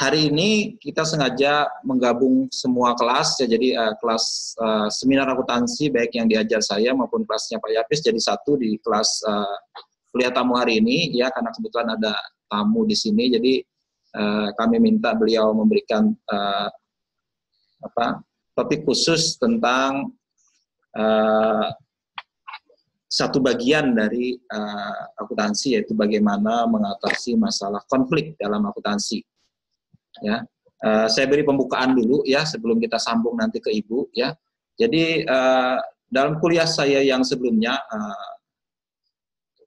hari ini kita sengaja menggabung semua kelas, ya, jadi kelas seminar akuntansi baik yang diajar saya maupun kelasnya Pak Yapis jadi satu di kelas kuliah tamu hari ini, ya, karena kebetulan ada tamu di sini, jadi kami minta beliau memberikan topik khusus tentang satu bagian dari akuntansi, yaitu bagaimana mengatasi masalah konflik dalam akuntansi. Ya, saya beri pembukaan dulu ya sebelum kita sambung nanti ke Ibu ya. Jadi dalam kuliah saya yang sebelumnya,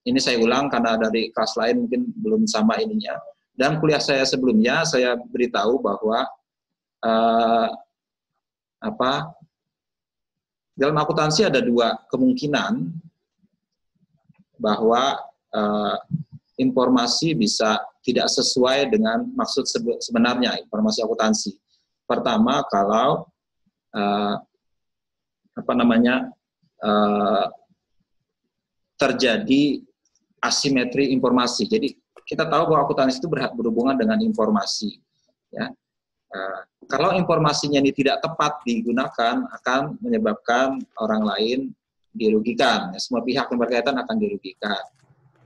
ini saya ulang karena dari kelas lain mungkin belum sama ininya. Dalam kuliah saya sebelumnya saya beritahu bahwa dalam akuntansi ada dua kemungkinan bahwa informasi bisa tidak sesuai dengan maksud sebenarnya informasi akuntansi. Pertama, kalau terjadi asimetri informasi. Jadi kita tahu bahwa akuntansi itu berhubungan dengan informasi. Ya. Kalau informasinya ini tidak tepat digunakan, akan menyebabkan orang lain dirugikan. Ya, semua pihak yang berkaitan akan dirugikan.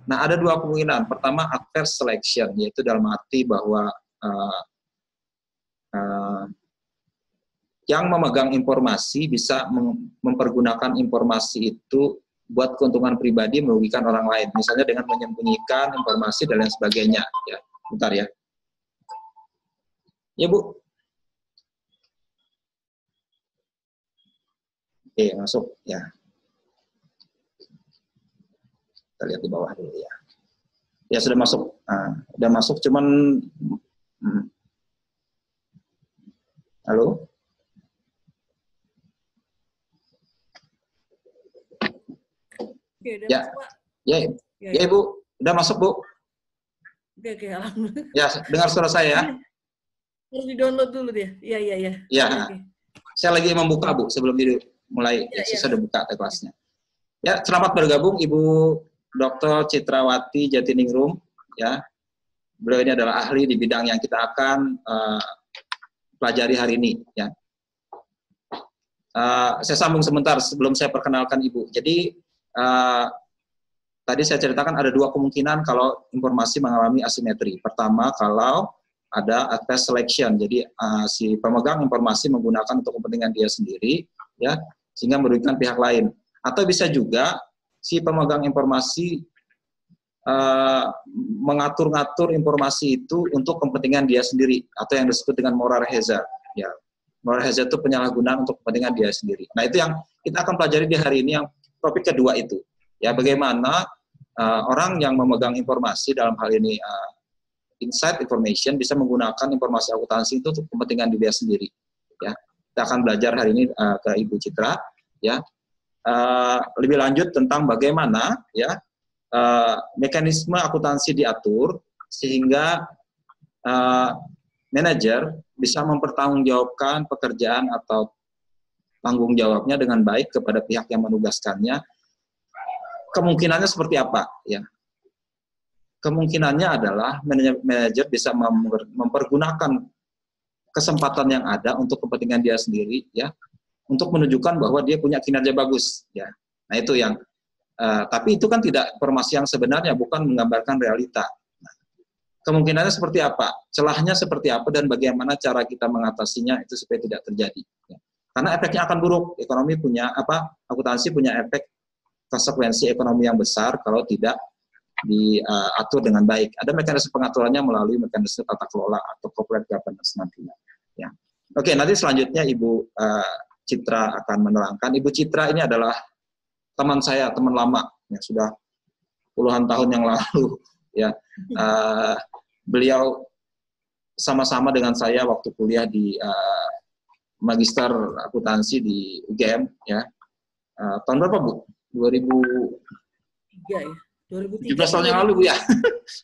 Nah, ada dua kemungkinan. Pertama, adverse selection, yaitu dalam arti bahwa yang memegang informasi bisa mempergunakan informasi itu buat keuntungan pribadi merugikan orang lain. Misalnya dengan menyembunyikan informasi dan lain sebagainya. Ya, bentar ya. Ya, Bu. Oke, masuk ya. Kita lihat di bawah dulu ya. Ya sudah masuk, sudah masuk. Cuman, halo. Oke, udah ya, masuk, Pak. Ya, Ibu, udah masuk, Bu. Oke, alhamdulillah. Ya, dengar suara saya. Harus di-download dulu dia. Iya. Ya, Oke. saya lagi membuka, Bu, sebelum mulai. Saya sudah buka kelasnya. Ya, selamat bergabung Ibu Dr. Citrawati Jatiningrum. Ya, beliau ini adalah ahli di bidang yang kita akan pelajari hari ini. Ya, saya sambung sebentar sebelum saya perkenalkan Ibu. Jadi tadi saya ceritakan ada dua kemungkinan kalau informasi mengalami asimetri. Pertama, kalau ada adverse selection, jadi si pemegang informasi menggunakan untuk kepentingan dia sendiri, ya, sehingga merugikan pihak lain. Atau bisa juga si pemegang informasi mengatur-ngatur informasi itu untuk kepentingan dia sendiri, atau yang disebut dengan moral hazard. Ya, moral hazard itu penyalahgunaan untuk kepentingan dia sendiri. Nah, itu yang kita akan pelajari di hari ini, yang topik kedua itu. Ya, bagaimana orang yang memegang informasi, dalam hal ini inside information, bisa menggunakan informasi akuntansi itu untuk kepentingan dia sendiri. Ya, kita akan belajar hari ini ke Ibu Citra. Ya, lebih lanjut tentang bagaimana ya mekanisme akuntansi diatur sehingga manajer bisa mempertanggungjawabkan pekerjaan atau tanggung jawabnya dengan baik kepada pihak yang menugaskannya. Kemungkinannya seperti apa? Ya, kemungkinannya adalah manajer bisa mempergunakan kesempatan yang ada untuk kepentingan dia sendiri, ya, untuk menunjukkan bahwa dia punya kinerja bagus, ya. Nah, itu yang tapi itu kan tidak informasi yang sebenarnya, bukan menggambarkan realita. Nah, kemungkinannya seperti apa, celahnya seperti apa, dan bagaimana cara kita mengatasinya itu supaya tidak terjadi. Ya. Karena efeknya akan buruk. Ekonomi punya akuntansi punya efek konsekuensi ekonomi yang besar kalau tidak diatur dengan baik. Ada mekanisme pengaturannya melalui mekanisme tata kelola atau corporate governance nantinya. Ya. Oke, nanti selanjutnya Ibu Citra akan menerangkan. Ibu Citra ini adalah teman saya, teman lama, yang sudah puluhan tahun yang lalu. Ya, beliau sama-sama dengan saya waktu kuliah di Magister Akuntansi di UGM. Ya, tahun berapa, Bu? 2003 ya. 17 tahun yang lalu, Bu, ya.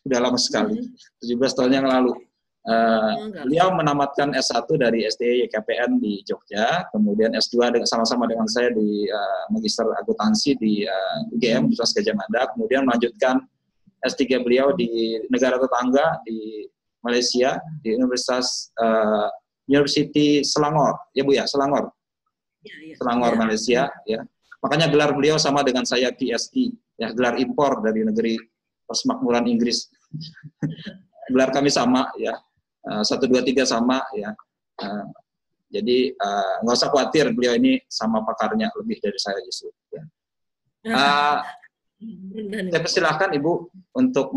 Sudah lama sekali. 17 tahun yang lalu. Beliau menamatkan S1 dari SD YKPN di Jogja, kemudian S2 sama-sama dengan saya di Magister Akuntansi di UGM, Universitas Gadjah Mada, kemudian melanjutkan S3 beliau di negara tetangga di Malaysia di University Selangor, ya Bu ya, Selangor. Selangor, Malaysia, ya. Makanya gelar beliau sama dengan saya PhD, ya, gelar impor dari negeri persemakmuran Inggris. Gelar kami sama, ya, 1, 2, 3 sama, ya. Jadi nggak usah khawatir, beliau ini sama pakarnya, lebih dari saya justru. Ya. Saya persilahkan Ibu untuk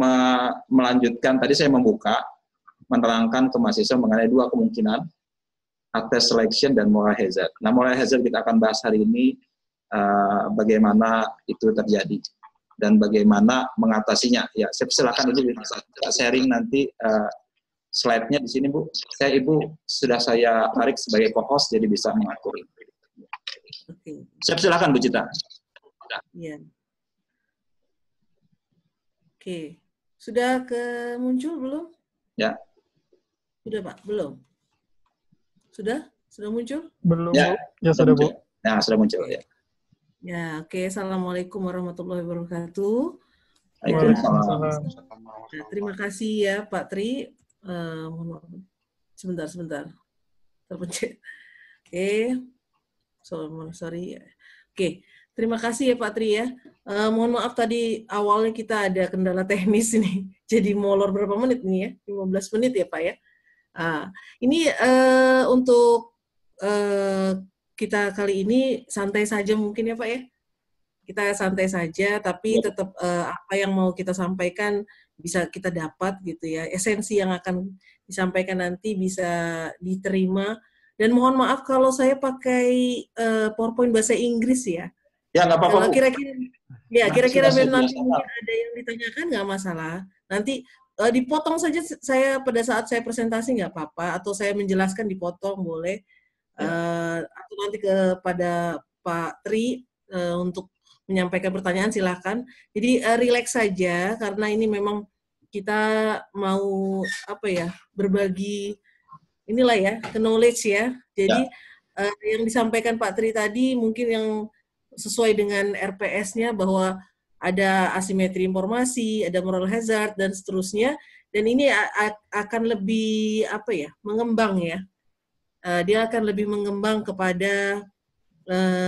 melanjutkan. Tadi saya membuka, menerangkan ke mahasiswa mengenai 2 kemungkinan, test selection dan moral hazard. Nah, moral hazard kita akan bahas hari ini, bagaimana itu terjadi dan bagaimana mengatasinya. Ya, saya persilahkan Ibu bisa sharing nanti slide-nya di sini, Bu. Ibu sudah saya tarik sebagai co-host, jadi bisa mengatur. Oke. Saya persilahkan Bu Cita. Iya. Oke. Sudah muncul belum? Ya. Sudah, Pak? Belum? Sudah? Sudah muncul? Belum, Ya, Bu. Ya, sudah, Bu. Nah, sudah muncul, ya. Ya, oke. Assalamualaikum warahmatullahi wabarakatuh. Waalaikumsalam. Terima kasih ya, Pak Tri. Sebentar. Terpencet. Oke. Sorry. Oke. Terima kasih ya, Pak Tri ya. Mohon maaf tadi awalnya kita ada kendala teknis ini. Jadi molor berapa menit nih ya? 15 menit ya, Pak ya. Ini untuk kita kali ini santai saja mungkin ya Pak ya. Kita santai saja, tapi tetap apa yang mau kita sampaikan bisa kita dapat gitu ya. Esensi yang akan disampaikan nanti bisa diterima. Dan mohon maaf kalau saya pakai PowerPoint bahasa Inggris ya. Ya, nggak apa-apa. Kira-kira nanti mungkin ada yang ditanyakan nggak masalah. Nanti dipotong saja saya pada saat saya presentasi nggak apa-apa, atau saya menjelaskan dipotong boleh. Atau nanti kepada Pak Tri untuk menyampaikan pertanyaan silakan. Jadi relax saja karena ini memang kita mau berbagi inilah ya, knowledge ya. Jadi yang disampaikan Pak Tri tadi mungkin yang sesuai dengan RPS-nya bahwa ada asimetri informasi, ada moral hazard dan seterusnya. Dan ini akan lebih mengembang ya. Dia akan lebih mengembang kepada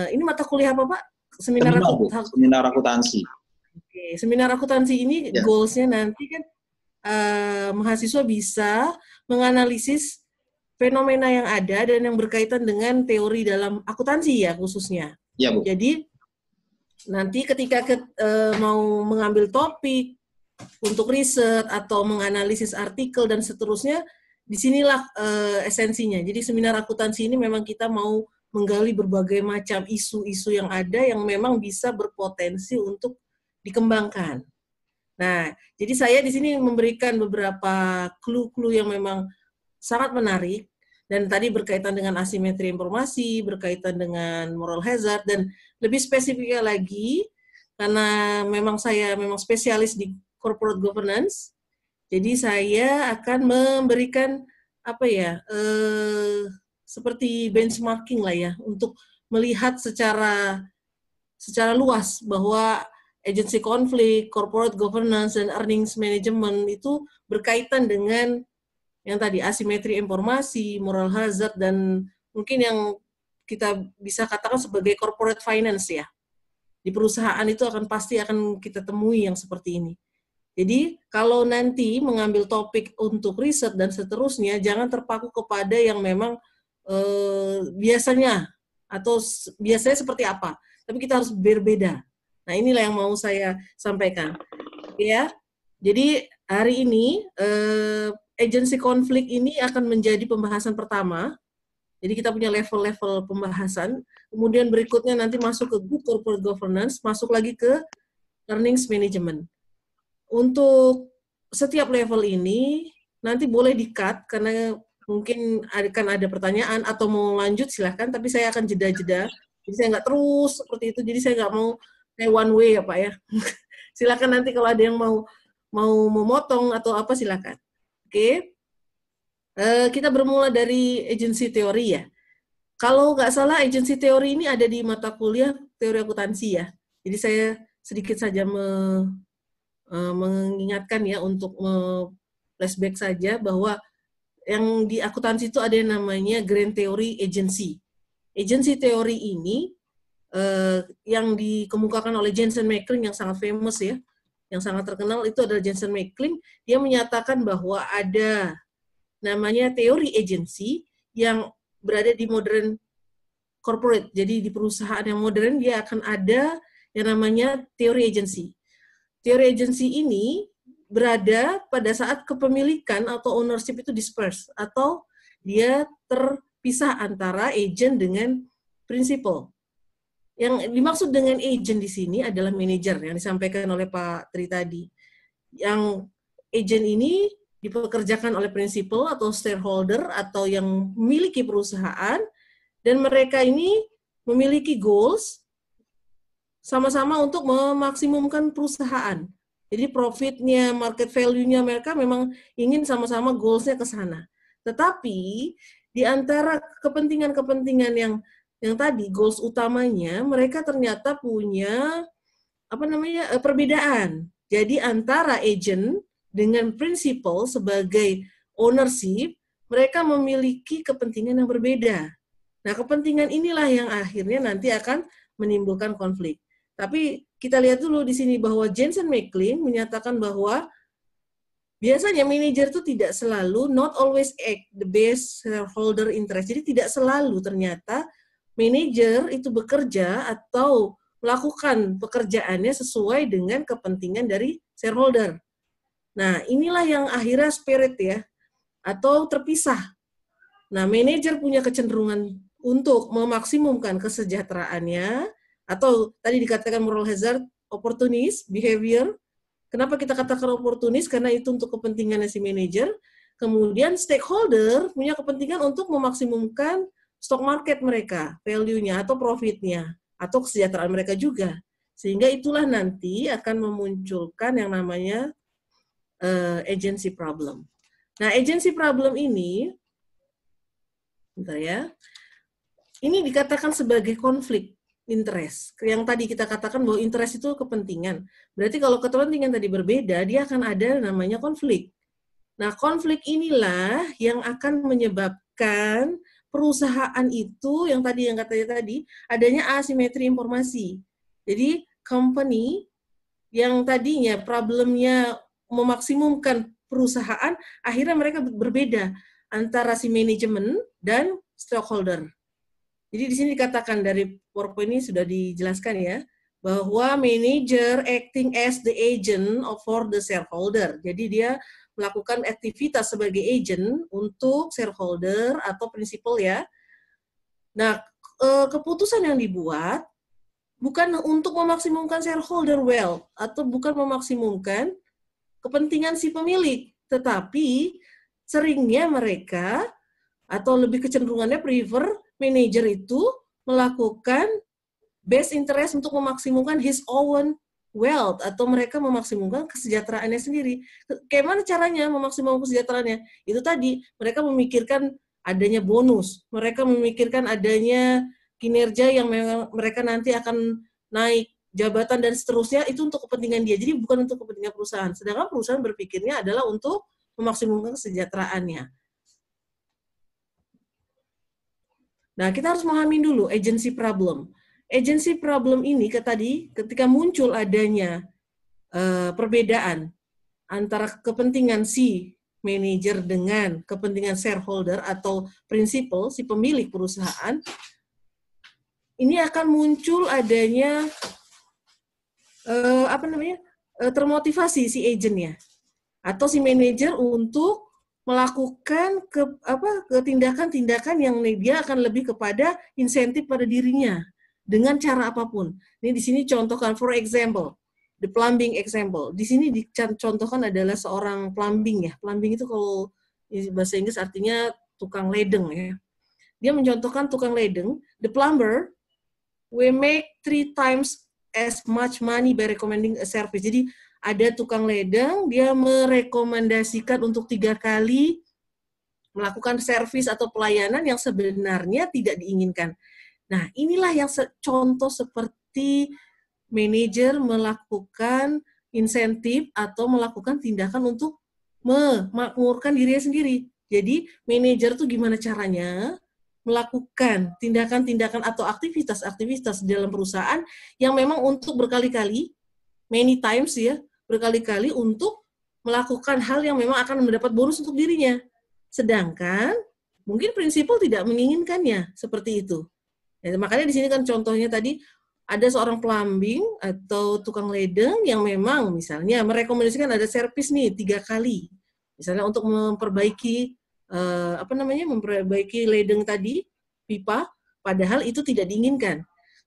ini mata kuliah apa Pak? Seminar akuntansi. Oke, seminar akuntansi ini goals-nya nanti kan mahasiswa bisa menganalisis fenomena yang ada dan yang berkaitan dengan teori dalam akuntansi ya khususnya. Ya, Bu. Jadi nanti ketika mau mengambil topik untuk riset atau menganalisis artikel dan seterusnya, disinilah esensinya. Jadi seminar akuntansi ini memang kita mau menggali berbagai macam isu-isu yang ada yang memang bisa berpotensi untuk dikembangkan. Nah, jadi saya di sini memberikan beberapa clue-clue yang memang sangat menarik, dan tadi berkaitan dengan asimetri informasi, berkaitan dengan moral hazard, dan lebih spesifiknya lagi, karena saya memang spesialis di corporate governance, jadi saya akan memberikan seperti benchmarking lah ya, untuk melihat secara luas bahwa agency konflik, corporate governance, dan earnings management itu berkaitan dengan yang tadi asimetri informasi, moral hazard, dan mungkin yang kita bisa katakan sebagai corporate finance ya. Di perusahaan itu pasti akan kita temui yang seperti ini. Jadi kalau nanti mengambil topik untuk riset dan seterusnya, jangan terpaku kepada yang memang biasanya seperti apa. Tapi kita harus berbeda. Nah inilah yang mau saya sampaikan. Ya, jadi hari ini agensi konflik ini akan menjadi pembahasan pertama. Jadi kita punya level-level pembahasan. Kemudian berikutnya nanti masuk ke good corporate governance, masuk lagi ke earnings management. Untuk setiap level ini nanti boleh di-cut karena mungkin akan ada pertanyaan atau mau lanjut silahkan, tapi saya akan jeda-jeda. Jadi saya nggak terus seperti itu. Jadi saya nggak mau kayak one way ya Pak ya. Silakan nanti kalau ada yang mau memotong atau apa silakan. Oke, kita bermula dari agency teori ya. Kalau nggak salah agency teori ini ada di mata kuliah teori akuntansi ya. Jadi saya sedikit saja mengingatkan ya untuk flashback saja bahwa yang di akuntansi itu ada yang namanya grand theory agency. Agency teori ini yang dikemukakan oleh Jensen McClain yang sangat famous ya, yang sangat terkenal itu adalah Jensen McClain. Dia menyatakan bahwa ada namanya teori agency yang berada di modern corporate. Jadi di perusahaan yang modern dia akan ada yang namanya teori agency. Teori agency ini berada pada saat kepemilikan atau ownership itu disperse atau dia terpisah antara agent dengan principal. Yang dimaksud dengan agent di sini adalah manajer yang disampaikan oleh Pak Tri tadi. Yang agent ini dipekerjakan oleh principal atau shareholder atau yang memiliki perusahaan, dan mereka ini memiliki goals sama-sama untuk memaksimumkan perusahaan. Jadi profitnya, market value-nya mereka memang ingin sama-sama goals-nya ke sana. Tetapi di antara kepentingan-kepentingan yang tadi goals utamanya, mereka ternyata punya perbedaan. Jadi antara agent dengan principal sebagai ownership, mereka memiliki kepentingan yang berbeda. Nah, kepentingan inilah yang akhirnya nanti akan menimbulkan konflik. Tapi kita lihat dulu di sini bahwa Jensen McClain menyatakan bahwa biasanya manajer itu tidak selalu, not always act the best shareholder interest. Jadi tidak selalu ternyata manajer itu bekerja atau melakukan pekerjaannya sesuai dengan kepentingan dari shareholder. Nah, inilah yang akhirnya spirit ya, atau terpisah. Nah, manajer punya kecenderungan untuk memaksimumkan kesejahteraannya, atau tadi dikatakan moral hazard, opportunist behavior. Kenapa kita katakan oportunis? Karena itu untuk kepentingannya si manajer. Kemudian stakeholder punya kepentingan untuk memaksimumkan stock market mereka, value-nya atau profit-nya, atau kesejahteraan mereka juga. Sehingga itulah nanti akan memunculkan yang namanya agency problem. Nah, agency problem ini, bentar ya, ini dikatakan sebagai konflik interest. Yang tadi kita katakan bahwa interest itu kepentingan. Berarti kalau kepentingan tadi berbeda, dia akan ada namanya konflik. Nah, konflik inilah yang akan menyebabkan perusahaan itu yang katanya tadi adanya asimetri informasi. Jadi company yang tadinya problemnya memaksimumkan perusahaan, akhirnya mereka berbeda antara si manajemen dan stakeholder. Jadi di sini dikatakan dari PowerPoint ini sudah dijelaskan ya, bahwa manager acting as the agent for the shareholder. Jadi dia melakukan aktivitas sebagai agent untuk shareholder atau principal ya. Nah, keputusan yang dibuat bukan untuk memaksimumkan shareholder wealth atau bukan memaksimumkan kepentingan si pemilik, tetapi seringnya mereka atau lebih kecenderungannya prefer manajer itu melakukan best interest untuk memaksimumkan his own wealth atau mereka memaksimumkan kesejahteraannya sendiri. Kayak mana caranya memaksimumkan kesejahteraannya? Itu tadi, mereka memikirkan adanya bonus, mereka memikirkan adanya kinerja yang mereka nanti akan naik jabatan dan seterusnya, itu untuk kepentingan dia. Jadi bukan untuk kepentingan perusahaan. Sedangkan perusahaan berpikirnya adalah untuk memaksimumkan kesejahteraannya. Nah, kita harus memahami dulu agency problem. Agency problem ini tadi ketika muncul adanya perbedaan antara kepentingan si manajer dengan kepentingan shareholder atau principal, si pemilik perusahaan, ini akan muncul adanya termotivasi si agentnya atau si manajer untuk melakukan tindakan-tindakan yang dia akan lebih kepada insentif pada dirinya dengan cara apapun. Ini di sini contohkan, for example, the plumbing example. Di sini dicontohkan adalah seorang plumbing ya. Plumbing itu kalau bahasa Inggris artinya tukang ledeng ya. Dia mencontohkan tukang ledeng, the plumber we make 3 times as much money by recommending a service. Jadi ada tukang ledeng, dia merekomendasikan untuk 3 kali melakukan servis atau pelayanan yang sebenarnya tidak diinginkan. Nah, inilah yang contoh seperti manajer melakukan insentif atau melakukan tindakan untuk memakmurkan dirinya sendiri. Jadi manajer tuh gimana caranya melakukan tindakan-tindakan atau aktivitas-aktivitas dalam perusahaan yang memang untuk berkali-kali, many times ya, berkali-kali untuk melakukan hal yang memang akan mendapat bonus untuk dirinya. Sedangkan mungkin prinsipal tidak menginginkannya seperti itu. Ya, makanya di sini kan contohnya tadi ada seorang plumbing atau tukang ledeng yang memang misalnya merekomendasikan ada servis nih 3 kali. Misalnya untuk memperbaiki memperbaiki ledeng tadi, pipa, padahal itu tidak diinginkan.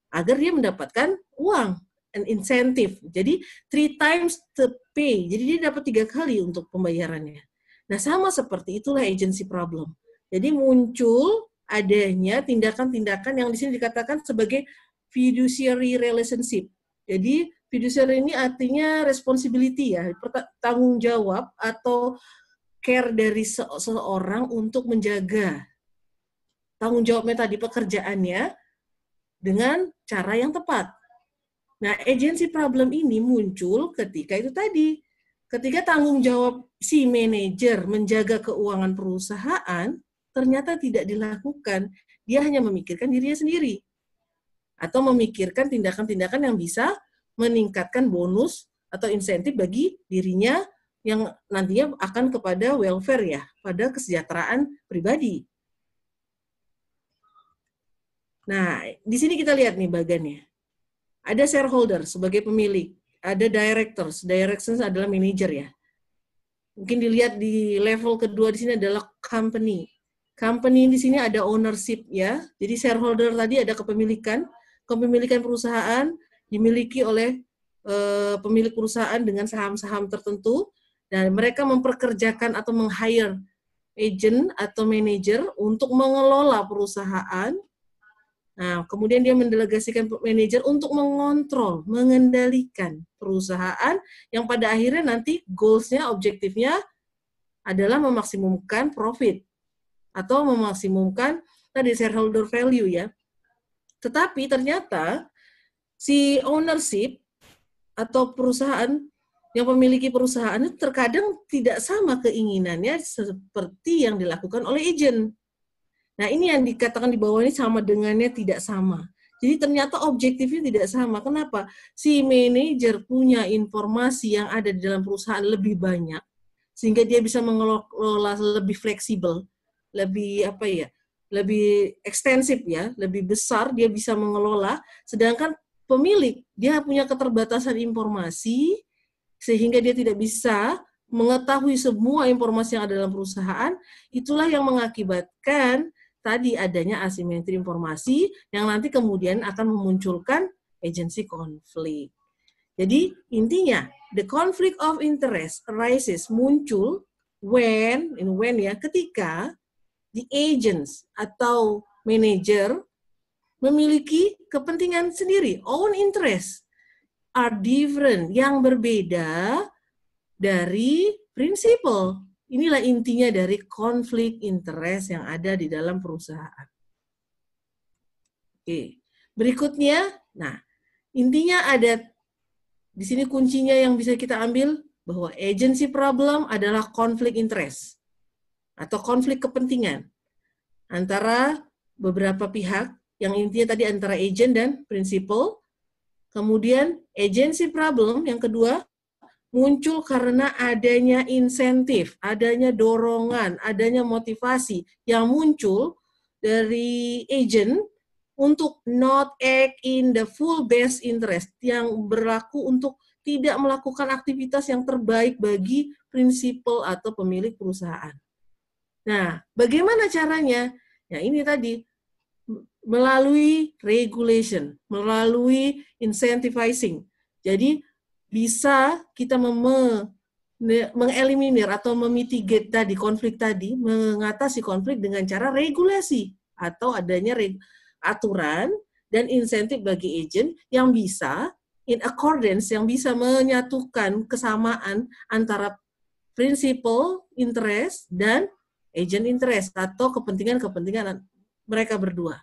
Agar dia mendapatkan uang, an insentif. Jadi 3 times the pay. Jadi dia dapat 3 kali untuk pembayarannya. Nah, sama seperti itulah agency problem. Jadi muncul adanya tindakan-tindakan yang di sini dikatakan sebagai fiduciary relationship. Jadi fiduciary ini artinya responsibility ya, tanggung jawab atau care dari seseorang untuk menjaga tanggung jawabnya tadi pekerjaannya dengan cara yang tepat. Nah, agency problem ini muncul ketika itu tadi. Ketika tanggung jawab si manajer menjaga keuangan perusahaan ternyata tidak dilakukan. Dia hanya memikirkan dirinya sendiri. Atau memikirkan tindakan-tindakan yang bisa meningkatkan bonus atau insentif bagi dirinya yang nantinya akan kepada welfare ya, pada kesejahteraan pribadi. Nah, di sini kita lihat nih bagannya. Ada shareholder sebagai pemilik, ada directors adalah manager ya. Mungkin dilihat di level kedua di sini adalah company. Company di sini ada ownership ya. Jadi shareholder tadi ada kepemilikan perusahaan dimiliki oleh pemilik perusahaan dengan saham-saham tertentu dan mereka memperkerjakan atau meng-hire agent atau manager untuk mengelola perusahaan. Nah, kemudian dia mendelegasikan manajer untuk mengontrol, mengendalikan perusahaan yang pada akhirnya nanti goals-nya, objektifnya adalah memaksimumkan profit atau memaksimumkan tadi shareholder value ya. Tetapi ternyata si ownership atau perusahaan yang memiliki perusahaan itu terkadang tidak sama keinginannya seperti yang dilakukan oleh agent. Nah, ini yang dikatakan di bawah ini sama dengannya tidak sama. Jadi ternyata objektifnya tidak sama. Kenapa? Si manajer punya informasi yang ada di dalam perusahaan lebih banyak, sehingga dia bisa mengelola lebih fleksibel, lebih lebih ekstensif ya, lebih besar dia bisa mengelola. Sedangkan pemilik dia punya keterbatasan informasi, sehingga dia tidak bisa mengetahui semua informasi yang ada dalam perusahaan. Itulah yang mengakibatkan tadi adanya asimetri informasi yang nanti kemudian akan memunculkan agency conflict. Jadi intinya, the conflict of interest arises muncul when ya, ketika the agents atau manager memiliki kepentingan sendiri, own interest, are different, yang berbeda dari prinsipal. Inilah intinya dari konflik interest yang ada di dalam perusahaan. Oke, berikutnya, nah intinya ada di sini kuncinya yang bisa kita ambil bahwa agency problem adalah konflik interest atau konflik kepentingan antara beberapa pihak yang intinya tadi antara agent dan prinsipal. Kemudian agency problem yang kedua muncul karena adanya insentif, adanya dorongan, adanya motivasi yang muncul dari agent untuk not act in the full best interest, yang berlaku untuk tidak melakukan aktivitas yang terbaik bagi prinsipal atau pemilik perusahaan. Nah, bagaimana caranya? Ya ini tadi, melalui regulation, melalui incentivizing. Jadi, bisa kita mengeliminir atau memitigate tadi konflik tadi, mengatasi konflik dengan cara regulasi atau adanya aturan dan insentif bagi agent yang bisa in accordance, yang bisa menyatukan kesamaan antara principal interest dan agent interest atau kepentingan-kepentingan mereka berdua.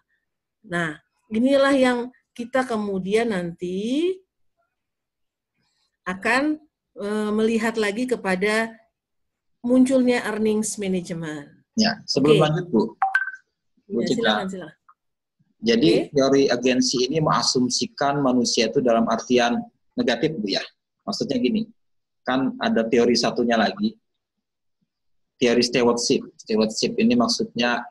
Nah, inilah yang kita kemudian nanti akan melihat lagi kepada munculnya earnings management. Ya, sebelum Oke. lanjut Bu Ya, Citra. silakan. Jadi teori agensi ini mengasumsikan manusia itu dalam artian negatif Bu ya. Maksudnya gini, kan ada teori satunya lagi, teori stewardship. Stewardship ini maksudnya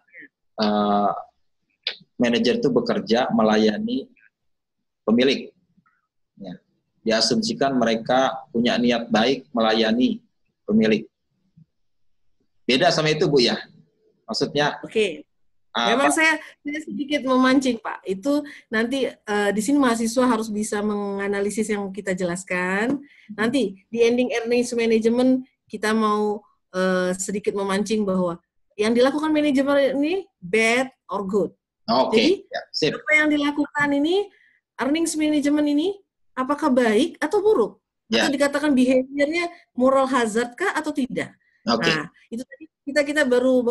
manajer itu bekerja melayani pemilik. Ya. Diasumsikan mereka punya niat baik melayani pemilik. Beda sama itu Bu ya. Maksudnya memang saya sedikit memancing Pak. Itu nanti di sini mahasiswa harus bisa menganalisis yang kita jelaskan. Nanti di ending earnings management kita mau sedikit memancing bahwa yang dilakukan manajemen ini bad or good. Jadi apa yang dilakukan ini earnings management ini apakah baik atau buruk? Atau dikatakan behaviornya moral hazard kah atau tidak? Nah, itu tadi kita baru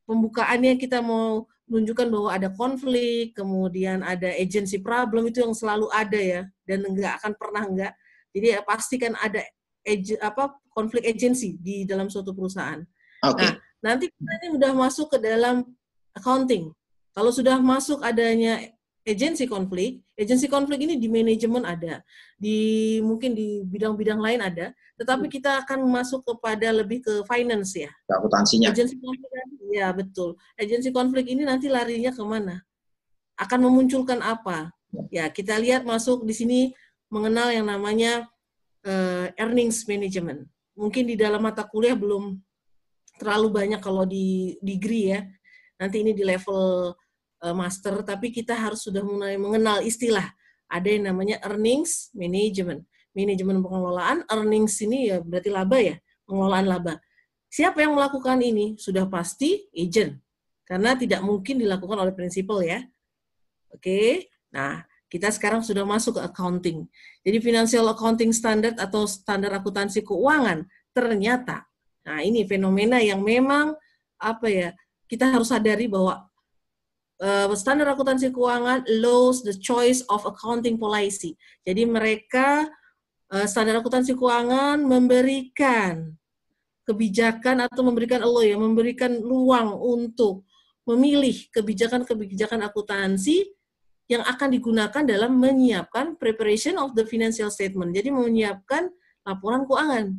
pembukaannya kita mau menunjukkan bahwa ada konflik, kemudian ada agency problem, itu yang selalu ada ya, dan nggak akan pernah nggak. Jadi pasti kan ada konflik agency di dalam suatu perusahaan. Nah, nanti kita ini udah masuk ke dalam accounting. Kalau sudah masuk adanya agency konflik ini di manajemen ada, mungkin di bidang-bidang lain ada, tetapi kita akan masuk kepada lebih ke finance ya. Akuntansinya. Agency konflik, ya betul. Agency konflik ini nanti larinya kemana? Akan memunculkan apa? Ya kita lihat masuk di sini mengenal yang namanya earnings management. Mungkin di dalam mata kuliah belum terlalu banyak kalau di degree ya. Nanti ini di level master, tapi kita harus sudah mulai mengenal istilah. Ada yang namanya earnings management. Manajemen pengelolaan, earnings ini ya berarti laba ya, pengelolaan laba. Siapa yang melakukan ini? Sudah pasti agent. Karena tidak mungkin dilakukan oleh prinsipal ya. Oke, nah kita sekarang sudah masuk ke accounting. Jadi financial accounting standard atau standar akuntansi keuangan ternyata, nah ini fenomena yang memang kita harus sadari bahwa standar akuntansi keuangan allows the choice of accounting policy. Jadi mereka standar akuntansi keuangan memberikan kebijakan atau memberikan ruang untuk memilih kebijakan akuntansi yang akan digunakan dalam menyiapkan preparation of the financial statement. Jadi menyiapkan laporan keuangan.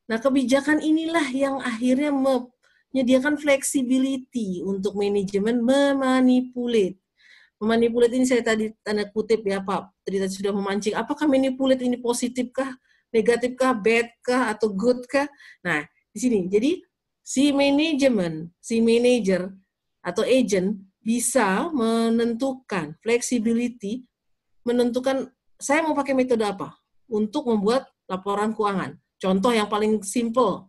Nah, kebijakan inilah yang akhirnya menyediakan flexibility untuk manajemen memanipulate. Memanipulate ini saya tadi tanda kutip ya Pak, tadi sudah memancing. Apakah manipulate ini positif kah, negatif kah, bad kah, atau good kah? Nah, di sini. Jadi si manager atau agent bisa menentukan flexibility, menentukan saya mau pakai metode apa untuk membuat laporan keuangan. Contoh yang paling simple,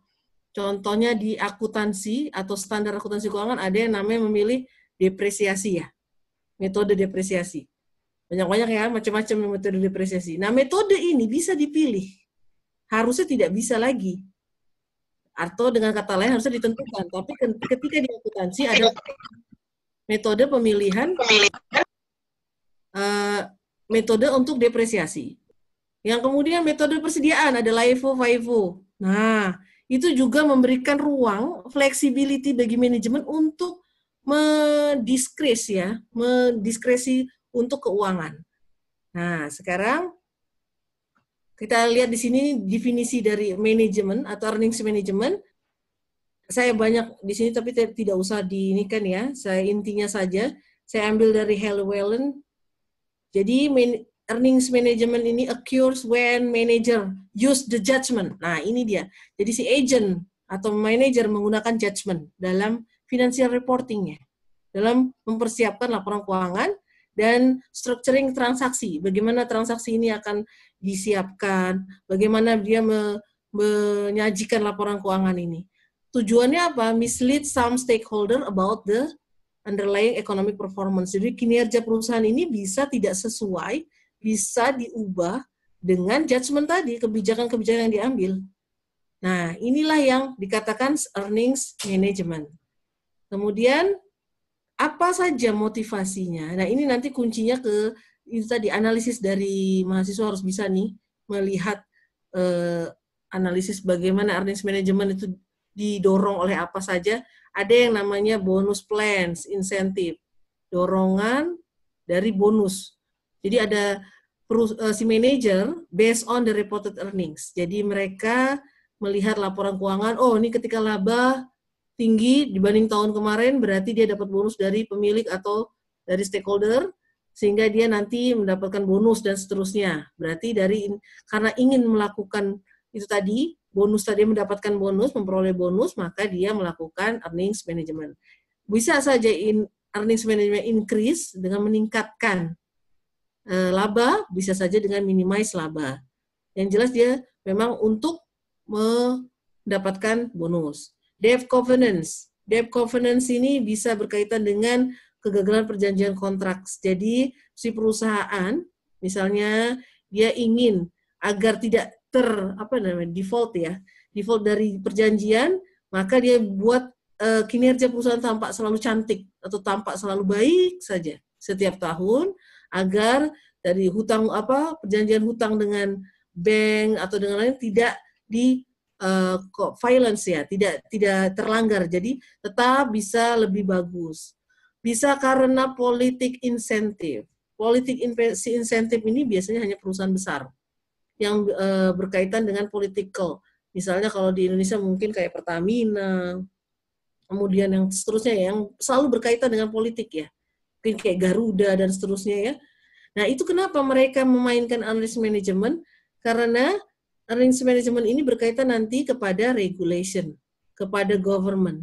contohnya di akuntansi atau standar akuntansi keuangan ada yang namanya memilih depresiasi ya, metode depresiasi. Banyak-banyak ya, macam-macam metode depresiasi. Nah, metode ini bisa dipilih, harusnya tidak bisa lagi. Atau dengan kata lain harusnya ditentukan. Tapi ketika di akuntansi ada metode pemilihan metode untuk depresiasi. Yang kemudian metode persediaan ada LIFO, FIFO. Nah, itu juga memberikan ruang flexibility bagi manajemen untuk mendiskresi untuk keuangan. Nah, sekarang kita lihat di sini definisi dari manajemen atau earnings management. Saya banyak di sini tapi tidak usah diinikan ya. Saya intinya saja. Saya ambil dari Llewellyn. Jadi earnings management ini occurs when manager use the judgment. Nah, ini dia. Jadi si agent atau manager menggunakan judgment dalam financial reporting-nya. Dalam mempersiapkan laporan keuangan dan structuring transaksi. Bagaimana transaksi ini akan disiapkan, bagaimana dia menyajikan laporan keuangan ini. Tujuannya apa? Mislead some stakeholder about the underlying economic performance. Jadi kinerja perusahaan ini bisa tidak sesuai, bisa diubah dengan judgment tadi, kebijakan-kebijakan yang diambil. Nah, inilah yang dikatakan earnings management. Kemudian, apa saja motivasinya? Nah, ini nanti kuncinya itu tadi, analisis dari mahasiswa harus bisa nih melihat analisis bagaimana earnings management itu didorong oleh apa saja, ada yang namanya bonus plans, insentif, dorongan dari bonus. Jadi ada si manager based on the reported earnings. Jadi mereka melihat laporan keuangan, oh ini ketika laba tinggi dibanding tahun kemarin, berarti dia dapat bonus dari pemilik atau dari stakeholder, sehingga dia nanti mendapatkan bonus dan seterusnya. Berarti karena ingin melakukan itu tadi, bonus tadi mendapatkan bonus, memperoleh bonus, maka dia melakukan earnings management. Bisa saja earnings management increase dengan meningkatkan laba, bisa saja dengan minimize laba. Yang jelas dia memang untuk mendapatkan bonus. Debt covenants. Debt covenants ini bisa berkaitan dengan kegagalan perjanjian kontrak. Jadi si perusahaan misalnya dia ingin agar tidak default dari perjanjian, maka dia buat kinerja perusahaan tampak selalu cantik atau tampak selalu baik saja setiap tahun, agar dari perjanjian hutang dengan bank atau dengan lain tidak di violence tidak terlanggar, jadi tetap bisa lebih bagus. Bisa karena politik insentif. Politik insentif ini biasanya hanya perusahaan besar yang berkaitan dengan political. Misalnya kalau di Indonesia mungkin kayak Pertamina, kemudian yang seterusnya yang selalu berkaitan dengan politik ya. Mungkin kayak Garuda dan seterusnya ya. Nah, itu kenapa mereka memainkan earnings management? Karena earnings management ini berkaitan nanti kepada regulation, kepada government,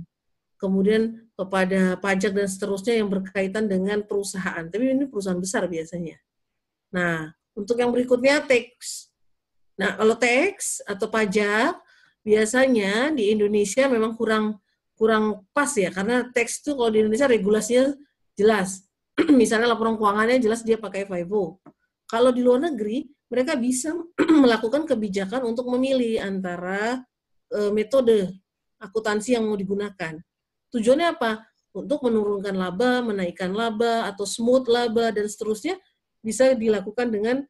kemudian kepada pajak dan seterusnya yang berkaitan dengan perusahaan. Tapi ini perusahaan besar biasanya. Nah, untuk yang berikutnya tax. Nah, kalau tax atau pajak biasanya di Indonesia memang kurang pas ya, karena tax itu kalau di Indonesia regulasinya jelas. Misalnya laporan keuangannya jelas dia pakai FIFO. Kalau di luar negeri, mereka bisa melakukan kebijakan untuk memilih antara metode akuntansi yang mau digunakan. Tujuannya apa? Untuk menurunkan laba, menaikkan laba, atau smooth laba, dan seterusnya bisa dilakukan dengan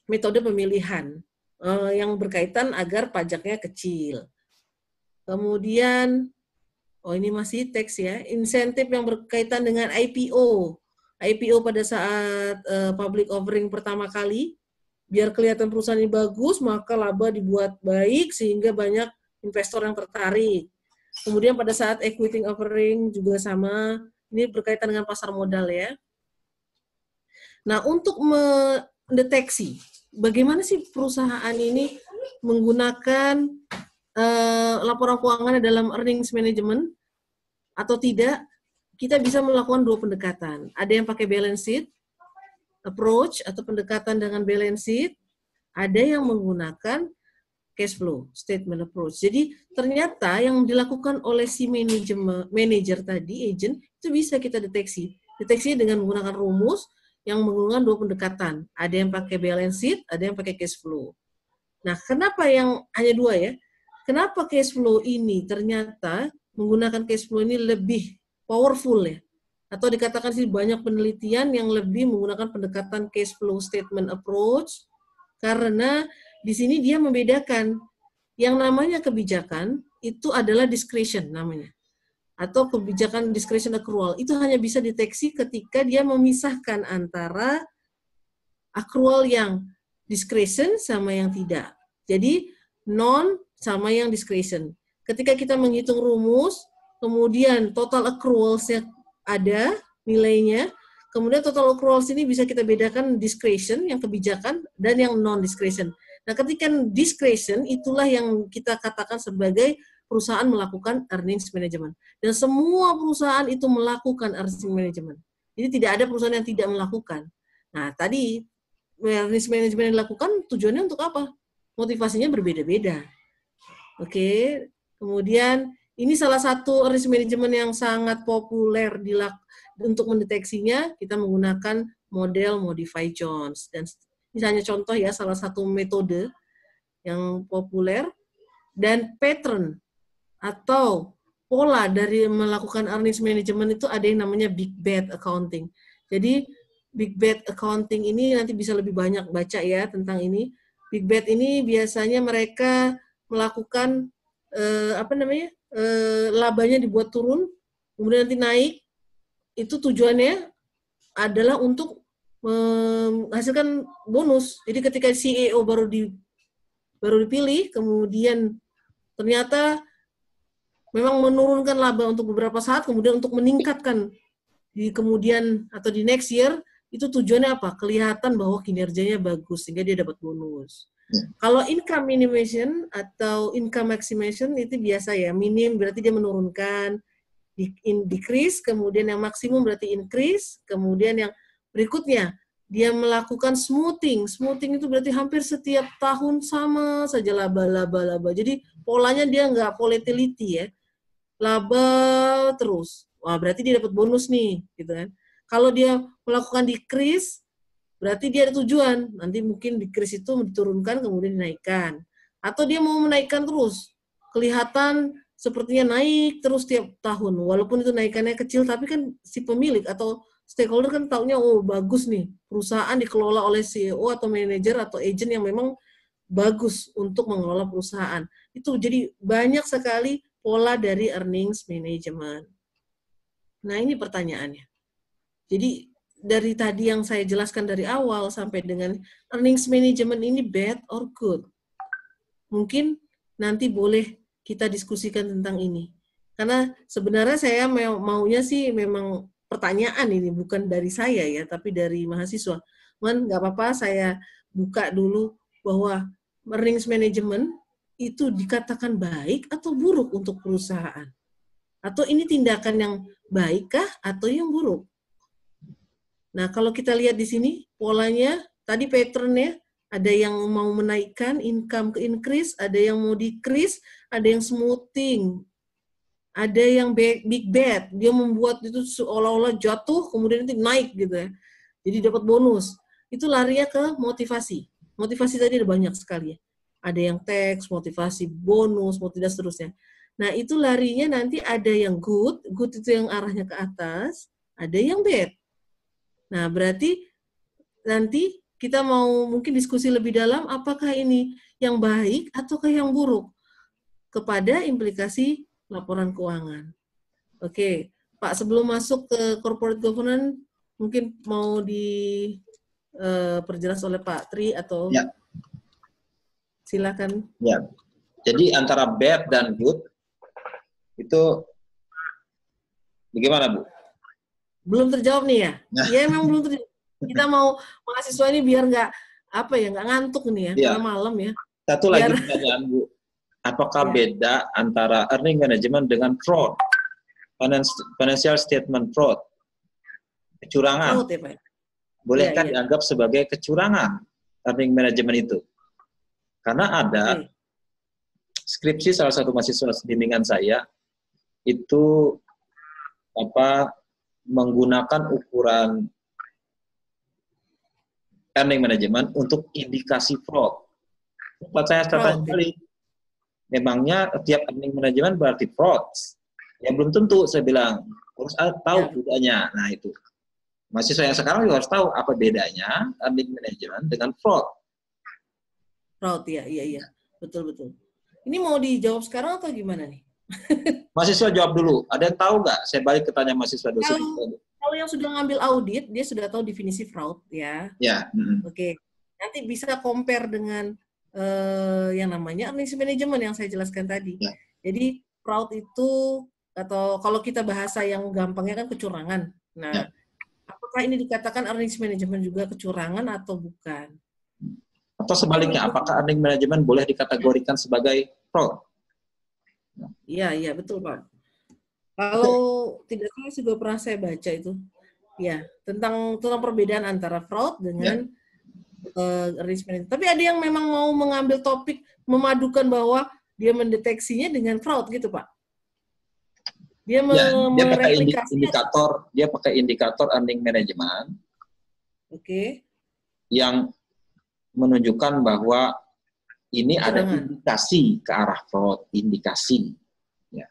metode pemilihan yang berkaitan agar pajaknya kecil. Kemudian, ini masih teks ya, insentif yang berkaitan dengan IPO. IPO pada saat public offering pertama kali, biar kelihatan perusahaan ini bagus, maka laba dibuat baik sehingga banyak investor yang tertarik. Kemudian pada saat equity offering juga sama, ini berkaitan dengan pasar modal ya. Nah, untuk mendeteksi bagaimana sih perusahaan ini menggunakan laporan keuangan dalam earnings management atau tidak, kita bisa melakukan dua pendekatan. Ada yang pakai balance sheet approach atau pendekatan dengan balance sheet, ada yang menggunakan cash flow statement approach. Jadi ternyata yang dilakukan oleh si manager tadi, agent, itu bisa kita deteksi. Deteksi dengan menggunakan rumus yang menggunakan dua pendekatan. Ada yang pakai balance sheet, ada yang pakai cash flow. Nah, kenapa yang hanya dua ya? Kenapa cash flow ini ternyata menggunakan cash flow ini lebih powerful ya? Atau dikatakan sih banyak penelitian yang lebih menggunakan pendekatan cash flow statement approach, karena di sini dia membedakan yang namanya kebijakan itu adalah discretion namanya, atau kebijakan discretion accrual. Itu hanya bisa deteksi ketika dia memisahkan antara accrual yang discretion sama yang tidak. Jadi non sama yang discretion. Ketika kita menghitung rumus, kemudian total accruals-nya ada nilainya, kemudian total accruals ini bisa kita bedakan discretion, yang kebijakan, dan yang non-discretion. Nah, ketika discretion, itulah yang kita katakan sebagai perusahaan melakukan earnings management. Dan semua perusahaan itu melakukan earnings management. Jadi tidak ada perusahaan yang tidak melakukan. Nah, tadi earnings management yang dilakukan tujuannya untuk apa? Motivasinya berbeda-beda. Oke, kemudian ini salah satu earnings management yang sangat populer untuk mendeteksinya, kita menggunakan model Modify Jones. Dan misalnya contoh ya, salah satu metode yang populer dan pattern atau pola dari melakukan earnings management itu ada yang namanya big bet accounting. Jadi big bet accounting ini nanti bisa lebih banyak baca ya tentang ini. Big bet ini biasanya mereka melakukan labanya dibuat turun, kemudian nanti naik. Itu tujuannya adalah untuk menghasilkan bonus. Jadi ketika CEO baru dipilih, kemudian ternyata memang menurunkan laba untuk beberapa saat, kemudian untuk meningkatkan di kemudian atau di next year, itu tujuannya apa? Kelihatan bahwa kinerjanya bagus, sehingga dia dapat bonus. Kalau income minimization atau income maximization itu biasa ya, minim berarti dia menurunkan, decrease, kemudian yang maksimum berarti increase, kemudian yang berikutnya dia melakukan smoothing. Smoothing itu berarti hampir setiap tahun sama saja laba. Jadi polanya dia nggak volatility ya, laba terus. Wah, berarti dia dapat bonus nih, gitu kan. Kalau dia melakukan decrease, berarti dia ada tujuan. Nanti mungkin decrease itu diturunkan kemudian dinaikkan. Atau dia mau menaikkan terus. Kelihatan sepertinya naik terus tiap tahun. Walaupun itu naikannya kecil, tapi kan si pemilik atau stakeholder kan taunya, oh bagus nih, perusahaan dikelola oleh CEO atau manajer atau agent yang memang bagus untuk mengelola perusahaan. Itu jadi banyak sekali pola dari earnings management. Nah, ini pertanyaannya. Jadi dari tadi yang saya jelaskan dari awal sampai dengan earnings management ini bad or good. Mungkin nanti boleh kita diskusikan tentang ini. Karena sebenarnya saya maunya sih memang pertanyaan ini bukan dari saya ya, tapi dari mahasiswa. Cuman nggak apa-apa, saya buka dulu bahwa earnings management itu dikatakan baik atau buruk untuk perusahaan. Atau ini tindakan yang baikkah atau yang buruk? Nah, kalau kita lihat di sini, polanya, tadi pattern-nya, ada yang mau menaikkan income ke increase, ada yang mau decrease, ada yang smoothing, ada yang big bet, dia membuat itu seolah-olah jatuh, kemudian nanti naik gitu ya. Jadi dapat bonus. Itu larinya ke motivasi. Motivasi tadi ada banyak sekali ya. Ada yang teks, motivasi, bonus, motivasi seterusnya. Nah, itu larinya nanti ada yang good itu yang arahnya ke atas, ada yang bad. Nah, berarti nanti kita mau mungkin diskusi lebih dalam apakah ini yang baik ataukah yang buruk kepada implikasi laporan keuangan. Oke, Pak, sebelum masuk ke corporate governance, mungkin mau diperjelas oleh Pak Tri atau ya. Silakan. Ya. Jadi antara bad dan good itu bagaimana, Bu? Belum terjawab nih ya? Ya memang belum terjawab. Kita mau mahasiswa ini biar nggak ngantuk nih ya, karena malam ya. Satu lagi pertanyaan, Bu. Apakah beda antara earning management dengan fraud? Financial statement fraud. Kecurangan. Fraud, ya, Pak? Bolehkah dianggap sebagai kecurangan earning management itu? Karena ada skripsi salah satu mahasiswa bimbingan saya itu menggunakan ukuran earning management untuk indikasi fraud. Tempat saya katakan kali, memangnya tiap earning management berarti fraud? Ya belum tentu, saya bilang. Harus tahu bedanya. Nah itu. Mahasiswa yang sekarang juga harus tahu apa bedanya earning management dengan fraud. Fraud, iya. Betul. Ini mau dijawab sekarang atau gimana nih? Mahasiswa jawab dulu. Ada yang tahu nggak? Saya balik ke tanya mahasiswa dosen. Kalau yang sudah ngambil audit, dia sudah tahu definisi fraud, ya. Ya. Oke. Nanti bisa compare dengan yang namanya earnings management yang saya jelaskan tadi. Ya. Jadi fraud itu, atau kalau kita bahasa yang gampangnya kan kecurangan. Nah, apakah ini dikatakan earnings management juga kecurangan atau bukan? Atau sebaliknya, apakah earning management boleh dikategorikan sebagai fraud? Iya, betul, Pak. Kalau tidak salah juga pernah saya baca itu. Ya, tentang perbedaan antara fraud dengan earnings management. Tapi ada yang memang mau mengambil topik memadukan bahwa dia mendeteksinya dengan fraud gitu, Pak. Dia pakai indikator earning management. Oke. Yang menunjukkan bahwa ini ada indikasi ke arah fraud, indikasi. Ya.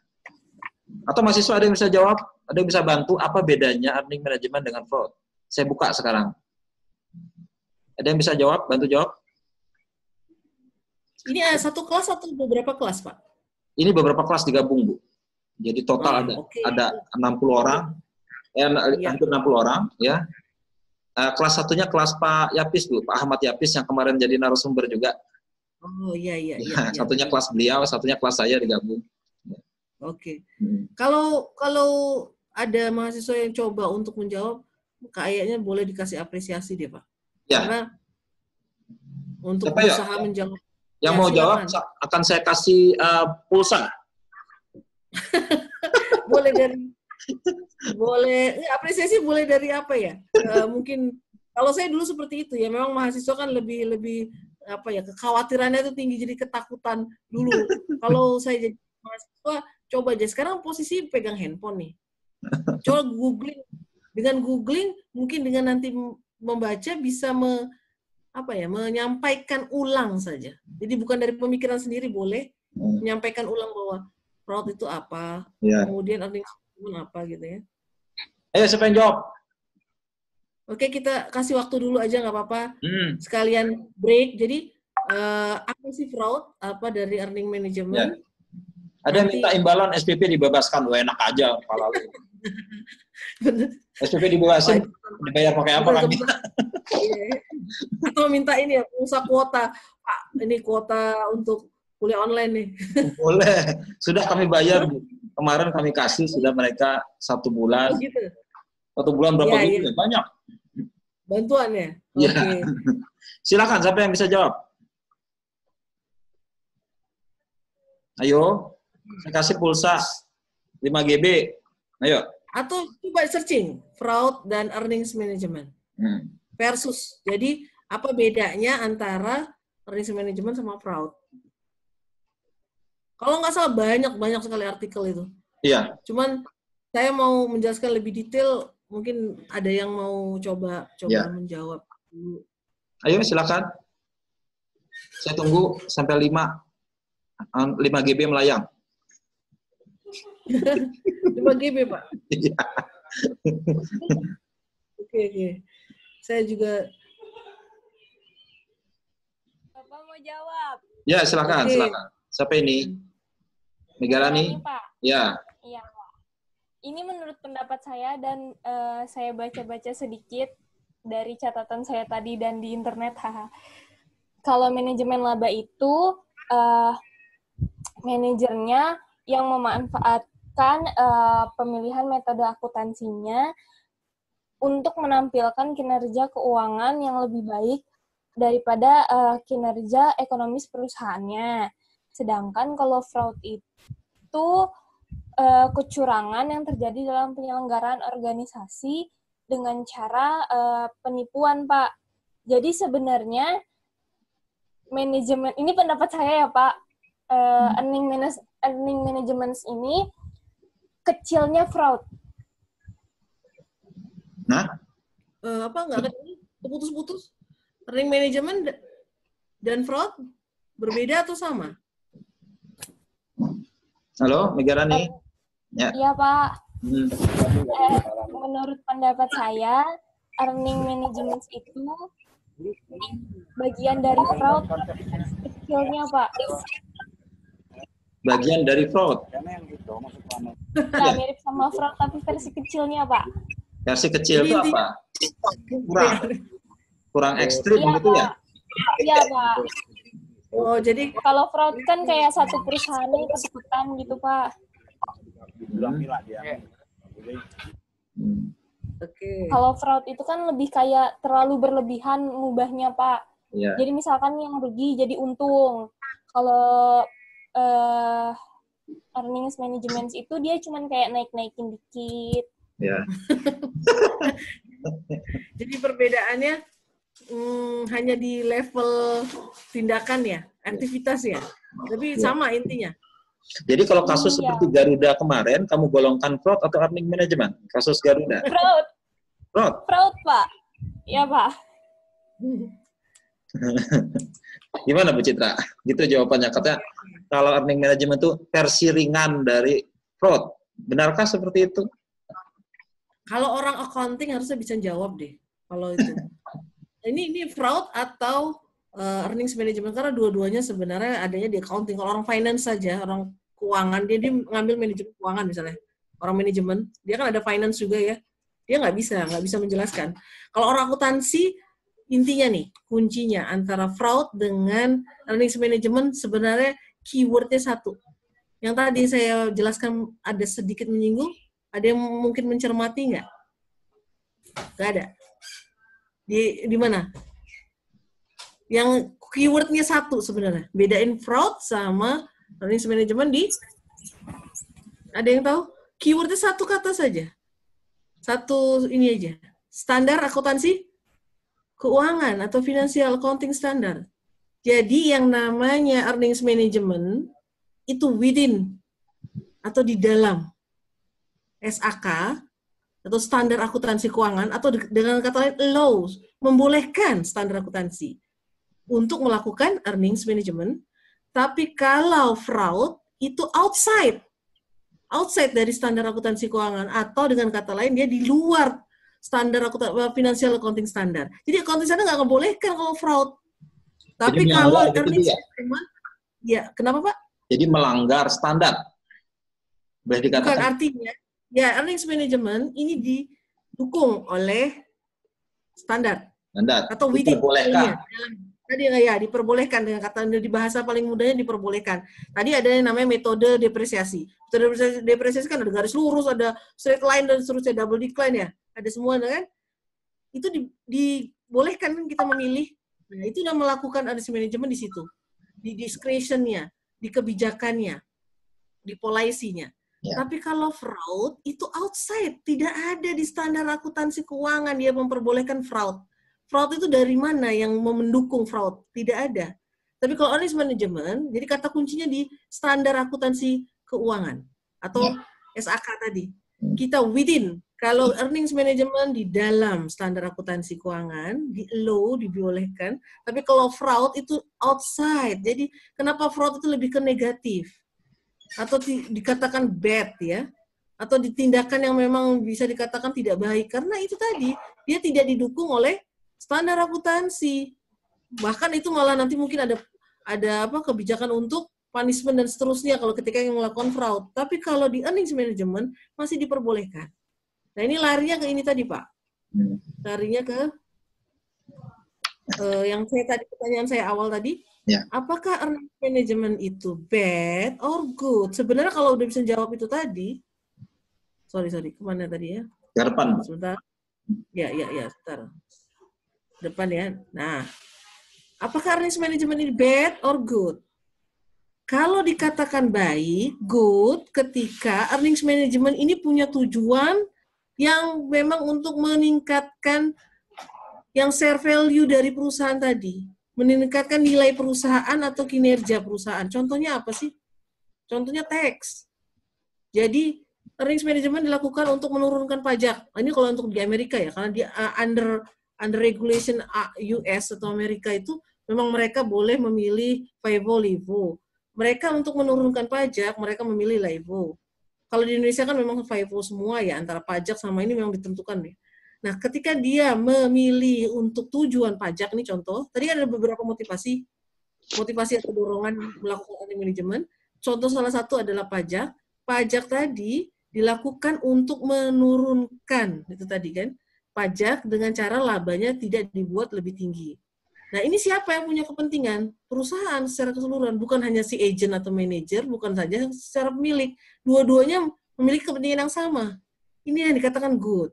Atau mahasiswa ada yang bisa jawab, ada yang bisa bantu apa bedanya earning management dengan fraud? Saya buka sekarang. Ada yang bisa jawab, bantu jawab? Ini satu kelas atau beberapa kelas, Pak? Ini beberapa kelas digabung, Bu. Jadi total ada 60 orang, hampir 60 orang, ya. Kelas satunya kelas Pak Yapis, Bu, Pak Ahmad Yapis yang kemarin jadi narasumber juga. Oh iya. Satunya kelas beliau, satunya kelas saya digabung. Oke. Kalau ada mahasiswa yang coba untuk menjawab, kayaknya boleh dikasih apresiasi deh, Pak. Ya. Karena untuk berusaha menjawab. Yang mau jawab akan saya kasih pulsa. boleh apresiasi boleh dari apa ya? Mungkin kalau saya dulu seperti itu ya, memang mahasiswa kan lebih apa ya, kekhawatirannya itu tinggi, jadi ketakutan dulu. Kalau saya jadi mahasiswa, coba aja sekarang posisi pegang handphone nih. Coba googling, dengan googling mungkin dengan nanti membaca bisa menyampaikan ulang saja. Jadi bukan dari pemikiran sendiri, boleh menyampaikan ulang bahwa fraud itu apa, kemudian earning apa gitu ya. Ayo, siapa yang jawab? Oke, kita kasih waktu dulu aja, nggak apa-apa. Sekalian break. Jadi apa sih fraud? Apa dari earning management? Ada yang minta imbalan SPP dibebaskan, enak aja kepala lu. SPP dibebasin, dibayar pakai apa kami? Atau minta ini ya, usaha kuota. Pak, ini kuota untuk kuliah online nih. Boleh, sudah kami bayar. Kemarin kami kasih, sudah mereka 1 bulan. Oh, gitu. 1 bulan berapa gitu? Banyak. Bantuannya? Oke. Okay. Silakan, siapa yang bisa jawab? Ayo, saya kasih pulsa 5 GB. Ayo. Atau coba searching fraud dan earnings management versus. Jadi apa bedanya antara earnings management sama fraud? Kalau nggak salah banyak sekali artikel itu. Iya. Cuman saya mau menjelaskan lebih detail. Mungkin ada yang mau coba menjawab. Ayo silakan. Saya tunggu sampai 5 GB melayang. 5 GB, Pak? Iya. Oke. Saya juga... Bapak mau jawab? Ya, silakan. Siapa ini? Megarani? Pak. Ya. Iya, Pak. Ini menurut pendapat saya dan saya baca-baca sedikit dari catatan saya tadi dan di internet. Kalau manajemen laba itu manajernya yang memanfaatkan pemilihan metode akuntansinya untuk menampilkan kinerja keuangan yang lebih baik daripada kinerja ekonomis perusahaannya. Sedangkan kalau fraud itu kecurangan yang terjadi dalam penyelenggaraan organisasi dengan cara penipuan, Pak. Jadi sebenarnya manajemen, ini pendapat saya ya, Pak, earning management ini kecilnya fraud. Nah? Nggak putus-putus? Earning management dan fraud berbeda atau sama? Halo, Megarani? Iya, Pak. Menurut pendapat saya, earning management itu bagian dari fraud kecilnya, Pak. Bagian dari fraud? Ya, mirip sama fraud, tapi versi kecilnya, Pak. Versi kecil itu apa? Kurang ekstrim gitu ya? Iya, Pak. Oh, jadi kalau fraud kan kayak satu perusahaan ikutan gitu, Pak. Okay. Kalau fraud itu kan lebih kayak terlalu berlebihan ngubahnya, Pak. Yeah. Jadi misalkan yang rugi jadi untung. Kalau earnings management itu dia cuman kayak naik-naikin dikit. Yeah. Jadi perbedaannya hanya di level tindakan ya, aktivitas ya. Tapi sama intinya. Jadi kalau kasus seperti Garuda kemarin, kamu golongkan fraud atau earning management? Kasus Garuda? Fraud, Pak. Iya, Pak. Gimana, Bu Citra? Gitu jawabannya. Katanya kalau earning management itu versi ringan dari fraud. Benarkah seperti itu? Kalau orang accounting harusnya bisa jawab deh. Kalau itu. Ini fraud atau earnings management, karena dua-duanya sebenarnya adanya di accounting. Kalau orang finance saja, orang keuangan, dia ngambil manajemen keuangan misalnya. Orang manajemen, dia kan ada finance juga ya. Dia nggak bisa menjelaskan. Kalau orang akuntansi, intinya nih, kuncinya antara fraud dengan earnings management sebenarnya keywordnya satu. Yang tadi saya jelaskan ada sedikit menyinggung, ada yang mungkin mencermati nggak? Nggak ada. Di mana? Yang keywordnya satu sebenarnya. Bedain fraud sama earnings management ada yang tahu? Keywordnya satu kata saja. Satu ini aja. Standar akuntansi keuangan atau financial accounting standard. Jadi yang namanya earnings management itu within atau di dalam SAK atau standar akuntansi keuangan, atau dengan kata lain allows, membolehkan standar akuntansi untuk melakukan earnings management. Tapi kalau fraud itu outside dari standar akuntansi keuangan, atau dengan kata lain dia di luar standar financial accounting standard. Jadi accounting standard nggak membolehkan kalau fraud. Tapi kalau earnings management, ya kenapa Pak? Jadi melanggar standar. Boleh dikatakan. Bukan, artinya, ya earnings management ini didukung oleh standar. Atau within. Diperbolehkan. Tadi ya, diperbolehkan dengan kata di bahasa paling mudahnya diperbolehkan. Tadi ada yang namanya metode depresiasi. Metode depresiasi kan ada garis lurus, ada straight line, dan seterusnya, double decline ya. Ada semua kan? Itu dibolehkan kita memilih. Nah, itu yang melakukan earnings management di situ. Di discretion-nya, di kebijakannya, di polisinya. Ya. Tapi kalau fraud itu outside, tidak ada di standar akuntansi keuangan dia memperbolehkan fraud. Fraud itu dari mana yang mendukung fraud? Tidak ada. Tapi kalau earnings management, jadi kata kuncinya di standar akuntansi keuangan atau SAK tadi. Kita within. Kalau earnings management di dalam standar akuntansi keuangan, di allow, dibolehkan. Tapi kalau fraud itu outside. Jadi kenapa fraud itu lebih ke negatif? Atau dikatakan bad ya? Atau ditindakan yang memang bisa dikatakan tidak baik. Karena itu tadi, dia tidak didukung oleh standar akuntansi. Bahkan itu malah nanti mungkin ada kebijakan untuk punishment dan seterusnya kalau ketika yang melakukan fraud. Tapi kalau di earnings management masih diperbolehkan. Nah ini larinya ke ini tadi Pak. Larinya ke yang pertanyaan saya awal tadi. Ya. Apakah earnings management itu bad or good? Sebenarnya kalau udah bisa jawab itu tadi, sorry, kemana tadi ya? Ke depan. Sebentar. Ya, sebentar. Depan ya. Nah, apakah earnings management ini bad or good? Kalau dikatakan baik, good, ketika earnings management ini punya tujuan yang memang untuk meningkatkan yang share value dari perusahaan tadi. Meningkatkan nilai perusahaan atau kinerja perusahaan. Contohnya apa sih? Contohnya tax. Jadi, earnings management dilakukan untuk menurunkan pajak. Ini kalau untuk di Amerika ya, karena dia under regulation US atau Amerika itu, memang mereka boleh memilih FIFO-LIFO. Mereka untuk menurunkan pajak, mereka memilih LIFO. Kalau di Indonesia kan memang FIFO semua ya, antara pajak sama ini memang ditentukan nih. Nah, ketika dia memilih untuk tujuan pajak, ini contoh, tadi ada beberapa motivasi atau dorongan melakukan earnings management. Contoh salah satu adalah pajak. Pajak tadi dilakukan untuk menurunkan, itu tadi kan, pajak dengan cara labanya tidak dibuat lebih tinggi. Nah, ini siapa yang punya kepentingan? Perusahaan secara keseluruhan, bukan hanya si agent atau manajer, bukan saja secara pemilik. Dua-duanya memiliki kepentingan yang sama. Ini yang dikatakan good.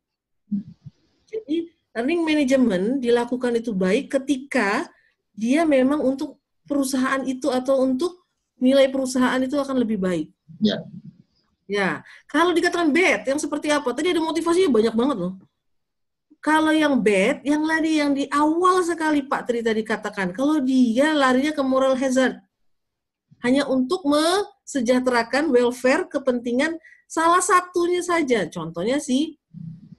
Jadi, earning management dilakukan itu baik ketika dia memang untuk perusahaan itu atau untuk nilai perusahaan itu akan lebih baik. Ya. Ya, kalau dikatakan bad, yang seperti apa? Tadi ada motivasinya banyak banget loh. Kalau yang bad, yang di awal sekali Pak Tri tadi katakan, kalau dia larinya ke moral hazard, hanya untuk mesejahterakan welfare kepentingan salah satunya saja. Contohnya si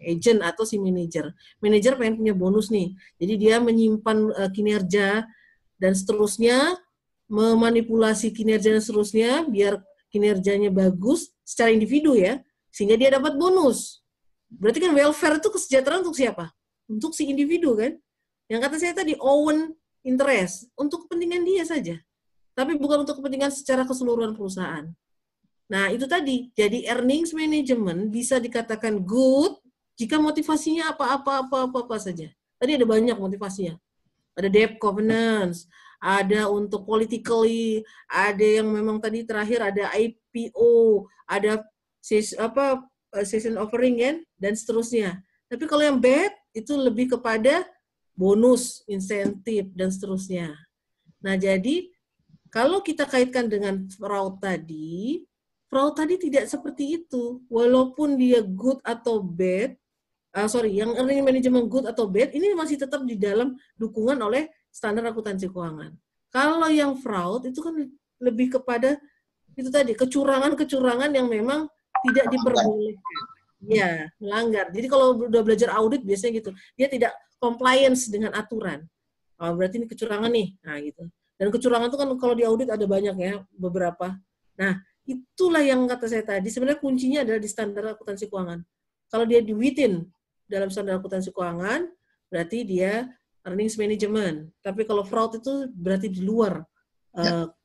agent atau si manajer. Manajer pengen punya bonus nih, jadi dia menyimpan kinerja dan seterusnya, memanipulasi kinerja dan seterusnya biar kinerjanya bagus secara individu ya, sehingga dia dapat bonus. Berarti kan welfare itu kesejahteraan untuk siapa? Untuk si individu kan? Yang kata saya tadi, own interest untuk kepentingan dia saja, tapi bukan untuk kepentingan secara keseluruhan perusahaan. Nah, itu tadi. Jadi earnings management bisa dikatakan good jika motivasinya apa-apa saja. Tadi ada banyak motivasinya. Ada debt governance, ada untuk politically, ada yang memang tadi terakhir ada IPO, ada session offering kan, dan seterusnya. Tapi kalau yang bad itu lebih kepada bonus, insentif, dan seterusnya. Nah, jadi kalau kita kaitkan dengan fraud tadi tidak seperti itu. Walaupun dia good atau bad, yang earning management good atau bad, ini masih tetap di dalam dukungan oleh standar akuntansi keuangan. Kalau yang fraud itu kan lebih kepada itu tadi, kecurangan-kecurangan yang memang tidak diperbolehkan. Ya, melanggar. Jadi kalau udah belajar audit biasanya gitu, dia tidak compliance dengan aturan. Oh, berarti ini kecurangan nih. Nah, gitu. Dan kecurangan itu kan kalau di audit ada banyak ya, beberapa. Nah, itulah yang kata saya tadi, sebenarnya kuncinya adalah di standar akuntansi keuangan. Kalau dia di within dalam standar akuntansi keuangan, berarti dia earnings management. Tapi kalau fraud itu berarti di luar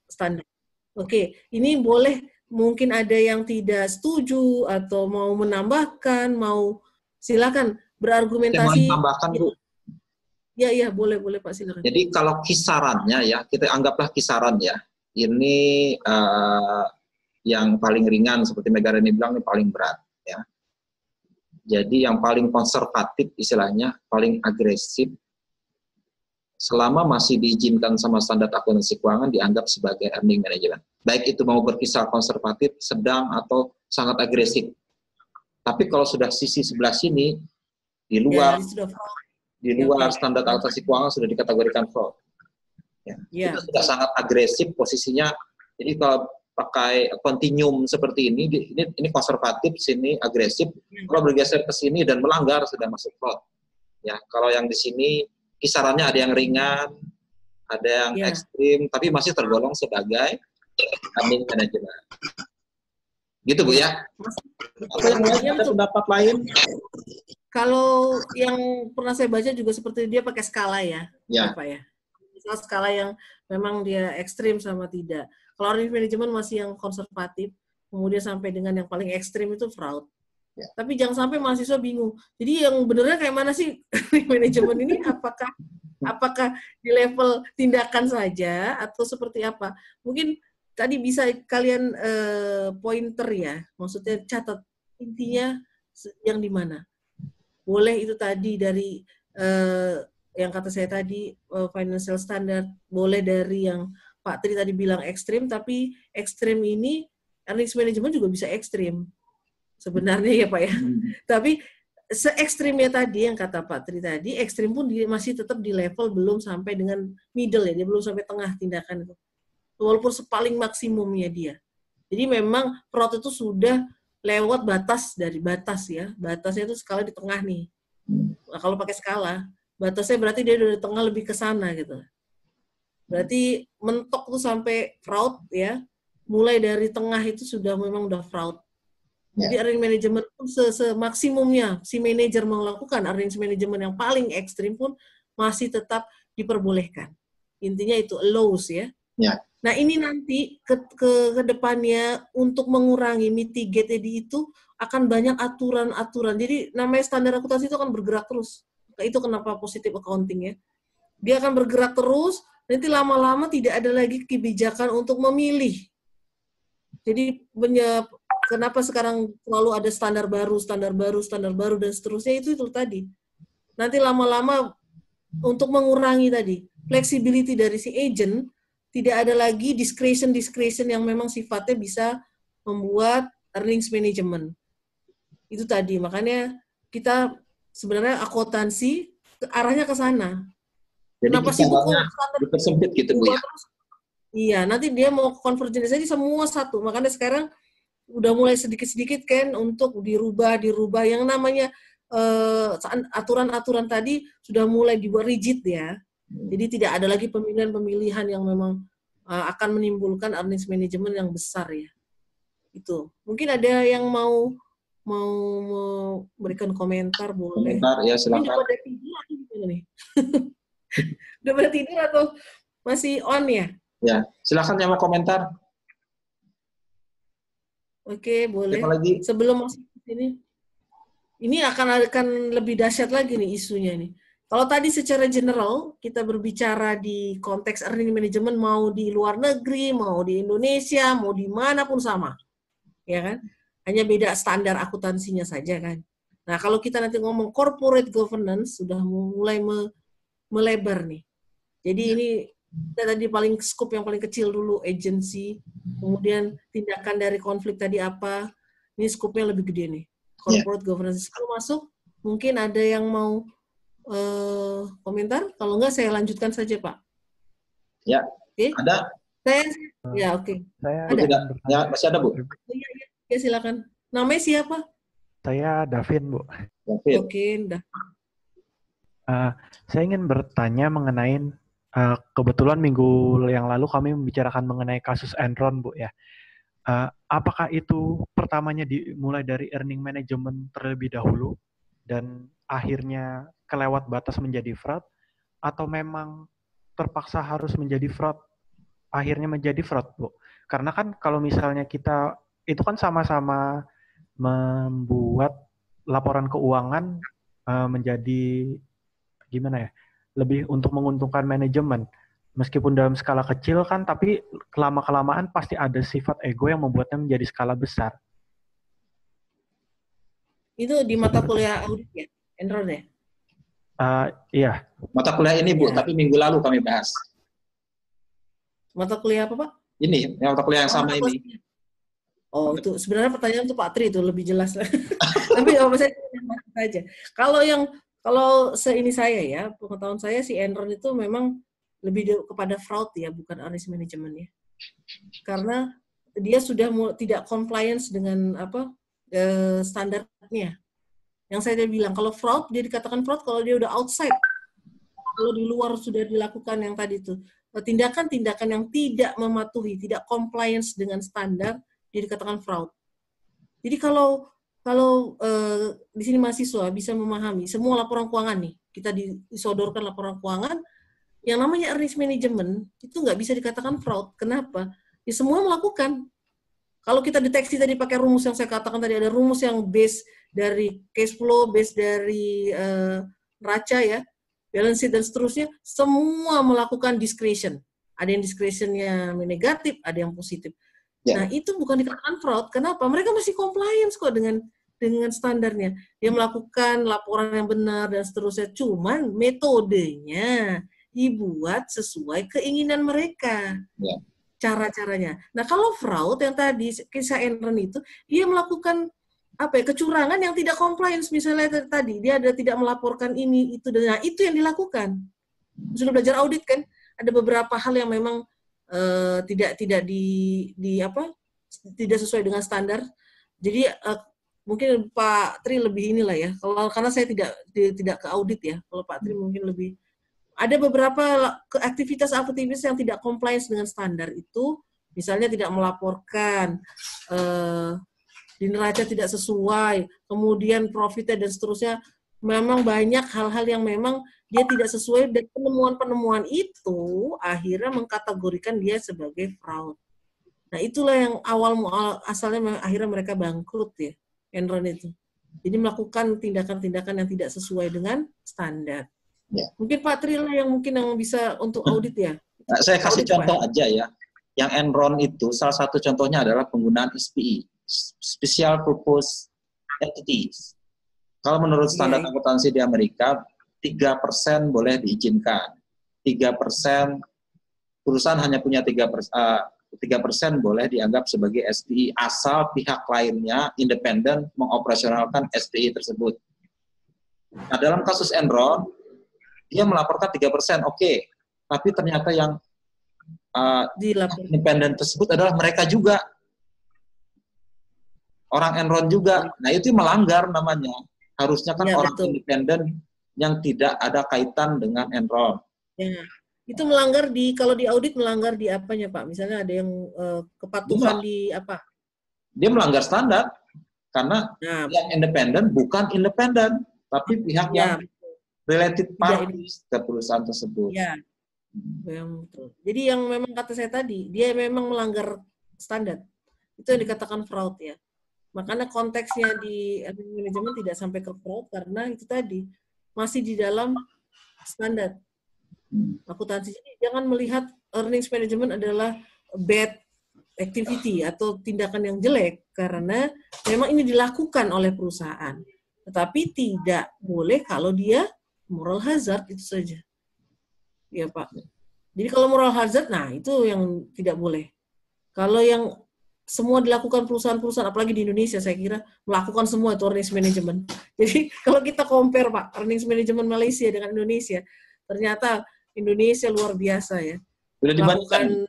standar. Oke, ini boleh mungkin ada yang tidak setuju atau mau menambahkan, silakan berargumentasi. Saya mau tambahkan, Bu. Ya, boleh Pak, silakan. Jadi kalau kisarannya ya, kita anggaplah kisaran ya. Ini yang paling ringan seperti Megara ini bilang ini paling berat ya. Jadi yang paling konservatif istilahnya, paling agresif, selama masih diizinkan sama standar akuntansi keuangan dianggap sebagai earning management. Baik itu mau berkisar konservatif, sedang, atau sangat agresif. Tapi kalau sudah sisi sebelah sini, di luar standar akuntansi keuangan sudah dikategorikan fraud. Ya. Itu sudah sangat agresif posisinya. Jadi kalau pakai continuum seperti ini konservatif, sini agresif. Kalau bergeser ke sini dan melanggar sudah masuk fraud. Ya, kalau yang di sini kisarannya ada yang ringan, ada yang ekstrim, tapi masih tergolong sebagai earning management. Gitu Bu ya. Ada pendapat lain? Kalau yang pernah saya baca juga seperti dia pakai skala ya. Apa ya? Misal skala yang memang dia ekstrim sama tidak. Kalau earning management masih yang konservatif, kemudian sampai dengan yang paling ekstrim itu fraud. Tapi jangan sampai mahasiswa bingung. Jadi yang benernya kayak mana sih manajemen ini? Apakah di level tindakan saja atau seperti apa? Mungkin tadi bisa kalian pointer ya, maksudnya catat intinya yang di mana. Boleh itu tadi dari yang kata saya tadi financial standard, boleh dari yang Pak Tri tadi bilang ekstrim, tapi ekstrim ini earnings management juga bisa ekstrim. Sebenarnya ya Pak ya. Tapi se-ekstrimnya tadi yang kata Pak Tri tadi, ekstrim pun masih tetap di level belum sampai dengan middle ya, dia belum sampai tengah tindakan itu. Walaupun sepaling maksimumnya dia. Jadi memang fraud itu sudah lewat batas dari batas ya. Batasnya itu skala di tengah nih. Nah, kalau pakai skala, batasnya berarti dia dari tengah lebih ke sana gitu. Berarti mentok tuh sampai fraud ya. Mulai dari tengah itu sudah memang udah fraud. Jadi earning management pun semaksimumnya si manajer melakukan earning management yang paling ekstrim pun masih tetap diperbolehkan. Intinya itu allows ya. Nah ini nanti ke depannya untuk mengurangi mitigate itu akan banyak aturan-aturan. Jadi namanya standar akuntansi itu akan bergerak terus. Itu kenapa positive accounting ya. Dia akan bergerak terus. Nanti lama-lama tidak ada lagi kebijakan untuk memilih. Jadi kenapa sekarang selalu ada standar baru, dan seterusnya itu tadi. Nanti lama-lama untuk mengurangi tadi, flexibility dari si agent, tidak ada lagi discretion yang memang sifatnya bisa membuat earnings management. Itu tadi, makanya kita sebenarnya akuntansi arahnya ke sana. Jadi kenapa sih dipersempit gitu Bu ya? Iya, nanti dia mau konvergensi jadi semua satu. Makanya sekarang udah mulai sedikit-sedikit kan untuk dirubah yang namanya aturan-aturan tadi sudah mulai dibuat rigid ya. Jadi tidak ada lagi pemilihan-pemilihan yang memang akan menimbulkan earnings management yang besar ya. Itu. Mungkin ada yang mau berikan komentar boleh. Komentar ya silakan. Ini ada video nih. Udah pada tidur atau masih on ya? Ya, silakan yang mau komentar. Oke, boleh. Siapa lagi? Sebelum masuk ke sini, ini akan lebih dahsyat lagi nih isunya nih. Kalau tadi secara general kita berbicara di konteks earning management, mau di luar negeri, mau di Indonesia, mau di mana pun sama, ya kan? Hanya beda standar akuntansinya saja kan. Nah kalau kita nanti ngomong corporate governance sudah mulai melebar nih. Jadi ini kita tadi paling scope yang paling kecil dulu agency, kemudian tindakan dari konflik tadi apa, ini scope-nya lebih gede nih. Corporate governance. Kalau masuk mungkin ada yang mau komentar, kalau enggak saya lanjutkan saja Pak. Ya, Oke. ada. Ya oke. Saya ada. Ya, masih ada Bu. Ya silakan. Namanya siapa? Saya Davin Bu. Davin. Oke, dah. Saya ingin bertanya mengenai kebetulan minggu yang lalu kami membicarakan mengenai kasus Enron Bu ya. Apakah itu pertamanya dimulai dari earning management terlebih dahulu dan akhirnya kelewat batas menjadi fraud, atau memang terpaksa harus menjadi fraud, akhirnya menjadi fraud, Bu? Karena kan kalau misalnya kita, itu kan sama-sama membuat laporan keuangan menjadi, gimana ya, lebih untuk menguntungkan manajemen. Meskipun dalam skala kecil kan, tapi lama-kelamaan pasti ada sifat ego yang membuatnya menjadi skala besar. Itu di mata kuliah audit ya? Enron ya? Iya. Mata kuliah ini Bu, Ya. tapi minggu lalu kami bahas. Mata kuliah apa Pak? Ini, yang mata kuliah yang sama ini. Oh, itu sebenarnya pertanyaan untuk Pak Tri itu lebih jelas. Tapi saya saja. Kalau ini saya ya, pengetahuan saya si Enron itu memang lebih kepada fraud ya, bukan risk management ya. Karena dia sudah tidak compliance dengan standarnya. Yang saya bilang, kalau fraud, dia dikatakan fraud kalau dia udah outside. Kalau di luar sudah dilakukan yang tadi itu. Tindakan-tindakan yang tidak mematuhi, tidak compliance dengan standar, dia dikatakan fraud. Jadi kalau di sini mahasiswa bisa memahami, semua laporan keuangan nih, kita disodorkan laporan keuangan, yang namanya risk management, itu nggak bisa dikatakan fraud. Kenapa? Ya semua melakukan. Kalau kita deteksi tadi pakai rumus yang saya katakan tadi, ada rumus yang base dari cash flow, base dari neraca ya, balance sheet dan seterusnya, semua melakukan discretion. Ada yang discretionnya negatif, ada yang positif. Nah itu bukan dikatakan fraud. Kenapa? Mereka masih compliance kok dengan standarnya. Dia melakukan laporan yang benar dan seterusnya. Cuman metodenya dibuat sesuai keinginan mereka. Cara-caranya. Nah, kalau fraud yang tadi kisah Enron itu, dia melakukan kecurangan yang tidak compliance, misalnya tadi dia tidak melaporkan ini itu, dan nah, itu yang dilakukan. Sudah belajar audit kan, ada beberapa hal yang memang tidak sesuai dengan standar. Jadi mungkin Pak Tri lebih inilah ya. Karena saya tidak ke audit ya. Kalau Pak Tri mungkin lebih. Ada beberapa aktivitas yang tidak compliance dengan standar itu, misalnya tidak melaporkan, di neraca tidak sesuai, kemudian profitnya dan seterusnya. Memang banyak hal-hal yang memang dia tidak sesuai, dan penemuan-penemuan itu akhirnya mengkategorikan dia sebagai fraud. Nah itulah yang asalnya akhirnya mereka bangkrut ya, Enron itu. Jadi melakukan tindakan-tindakan yang tidak sesuai dengan standar. Ya. Mungkin Pak Tri lah yang bisa untuk audit ya. Nah, saya kasih contoh aja ya. Yang Enron itu salah satu contohnya adalah penggunaan SPE, Special Purpose Entities. Kalau menurut standar akuntansi di Amerika, 3% boleh diizinkan. 3% perusahaan hanya punya 3% boleh dianggap sebagai SPE asal pihak lainnya independen mengoperasionalkan SPE tersebut. Nah, dalam kasus Enron, dia melaporkan 3%, oke. Tapi ternyata yang independen tersebut adalah mereka juga. Orang Enron juga. Nah, itu melanggar namanya. Harusnya kan orang independen yang tidak ada kaitan dengan Enron. Ya. Itu melanggar kalau di audit melanggar di apanya, Pak? Misalnya ada yang kepatuhan di apa? Dia melanggar standar. Karena yang independen bukan independen, tapi pihak yang related Tidak parties ke perusahaan tersebut. Ya, yang betul. Jadi yang memang kata saya tadi, dia memang melanggar standar. Itu yang dikatakan fraud ya. Makanya konteksnya di manajemen tidak sampai ke fraud karena itu tadi masih di dalam standar akuntansi. Jadi jangan melihat earnings management adalah bad activity atau tindakan yang jelek karena memang ini dilakukan oleh perusahaan. Tetapi tidak boleh kalau dia moral hazard itu saja. Ya Pak. Jadi kalau moral hazard, nah itu yang tidak boleh. Kalau yang semua dilakukan perusahaan-perusahaan, apalagi di Indonesia, saya kira melakukan semua itu earnings management. Jadi kalau kita compare Pak, earnings management Malaysia dengan Indonesia, ternyata Indonesia luar biasa ya. Sudah dibandingkan.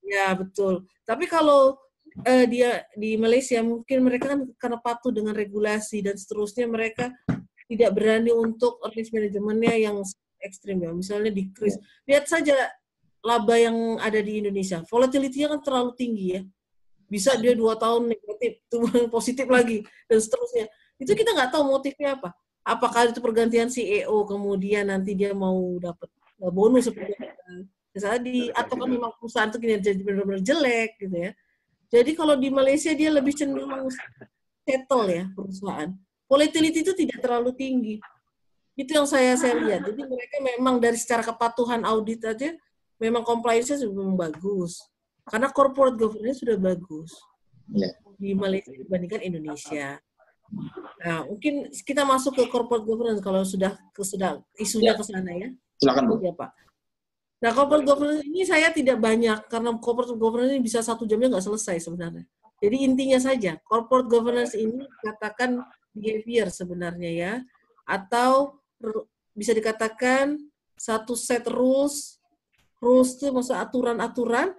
Ya betul. Tapi kalau dia di Malaysia mungkin mereka kan karena patuh dengan regulasi dan seterusnya mereka tidak berani untuk earnings manajemennya yang ekstrim ya. Misalnya decrease. Lihat saja laba yang ada di Indonesia. Volatility-nya kan terlalu tinggi ya. Bisa dia 2 tahun negatif, positif lagi dan seterusnya. Itu kita nggak tahu motifnya apa. Apakah itu pergantian CEO kemudian nanti dia mau dapat bonus seperti tadi, atau kan memang perusahaan itu kinerja benar-benar jelek gitu ya. Jadi kalau di Malaysia dia lebih cenderung settle ya perusahaan. Volatility itu tidak terlalu tinggi. Itu yang saya lihat. Jadi mereka memang dari secara kepatuhan audit aja memang compliance-nya sudah bagus. Karena corporate governance sudah bagus di Malaysia dibandingkan Indonesia. Nah, mungkin kita masuk ke corporate governance kalau sudah isunya ke sana ya. Silakan Bu. Ya Pak. Nah, corporate governance ini saya tidak banyak, karena corporate governance ini bisa 1 jamnya nggak selesai sebenarnya. Jadi intinya saja, corporate governance ini katakan behavior sebenarnya ya, atau bisa dikatakan satu set rules itu maksud aturan-aturan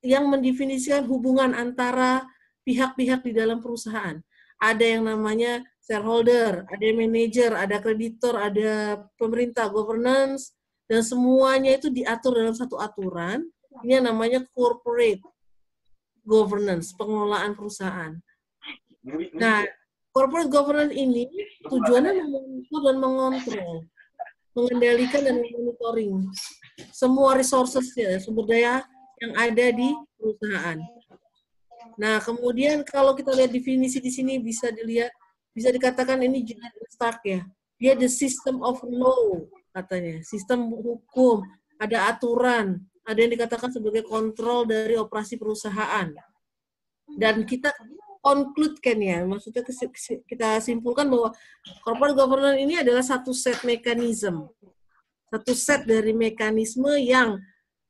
yang mendefinisikan hubungan antara pihak-pihak di dalam perusahaan. Ada yang namanya shareholder, ada manager, ada kreditor, ada pemerintah, governance, dan semuanya itu diatur dalam satu aturan. Ini yang namanya corporate governance, pengelolaan perusahaan. Nah, corporate governance ini tujuannya memonitor dan mengontrol, mengendalikan dan memonitoring semua resources-nya, sumber daya yang ada di perusahaan. Nah, kemudian kalau kita lihat definisi di sini bisa dikatakan ini Julian Stark ya. Dia the system of law katanya, sistem hukum, ada aturan, ada yang dikatakan sebagai kontrol dari operasi perusahaan. Dan kita conclude-kan ya, maksudnya kita simpulkan bahwa corporate governance ini adalah satu set mekanisme. Satu set dari mekanisme yang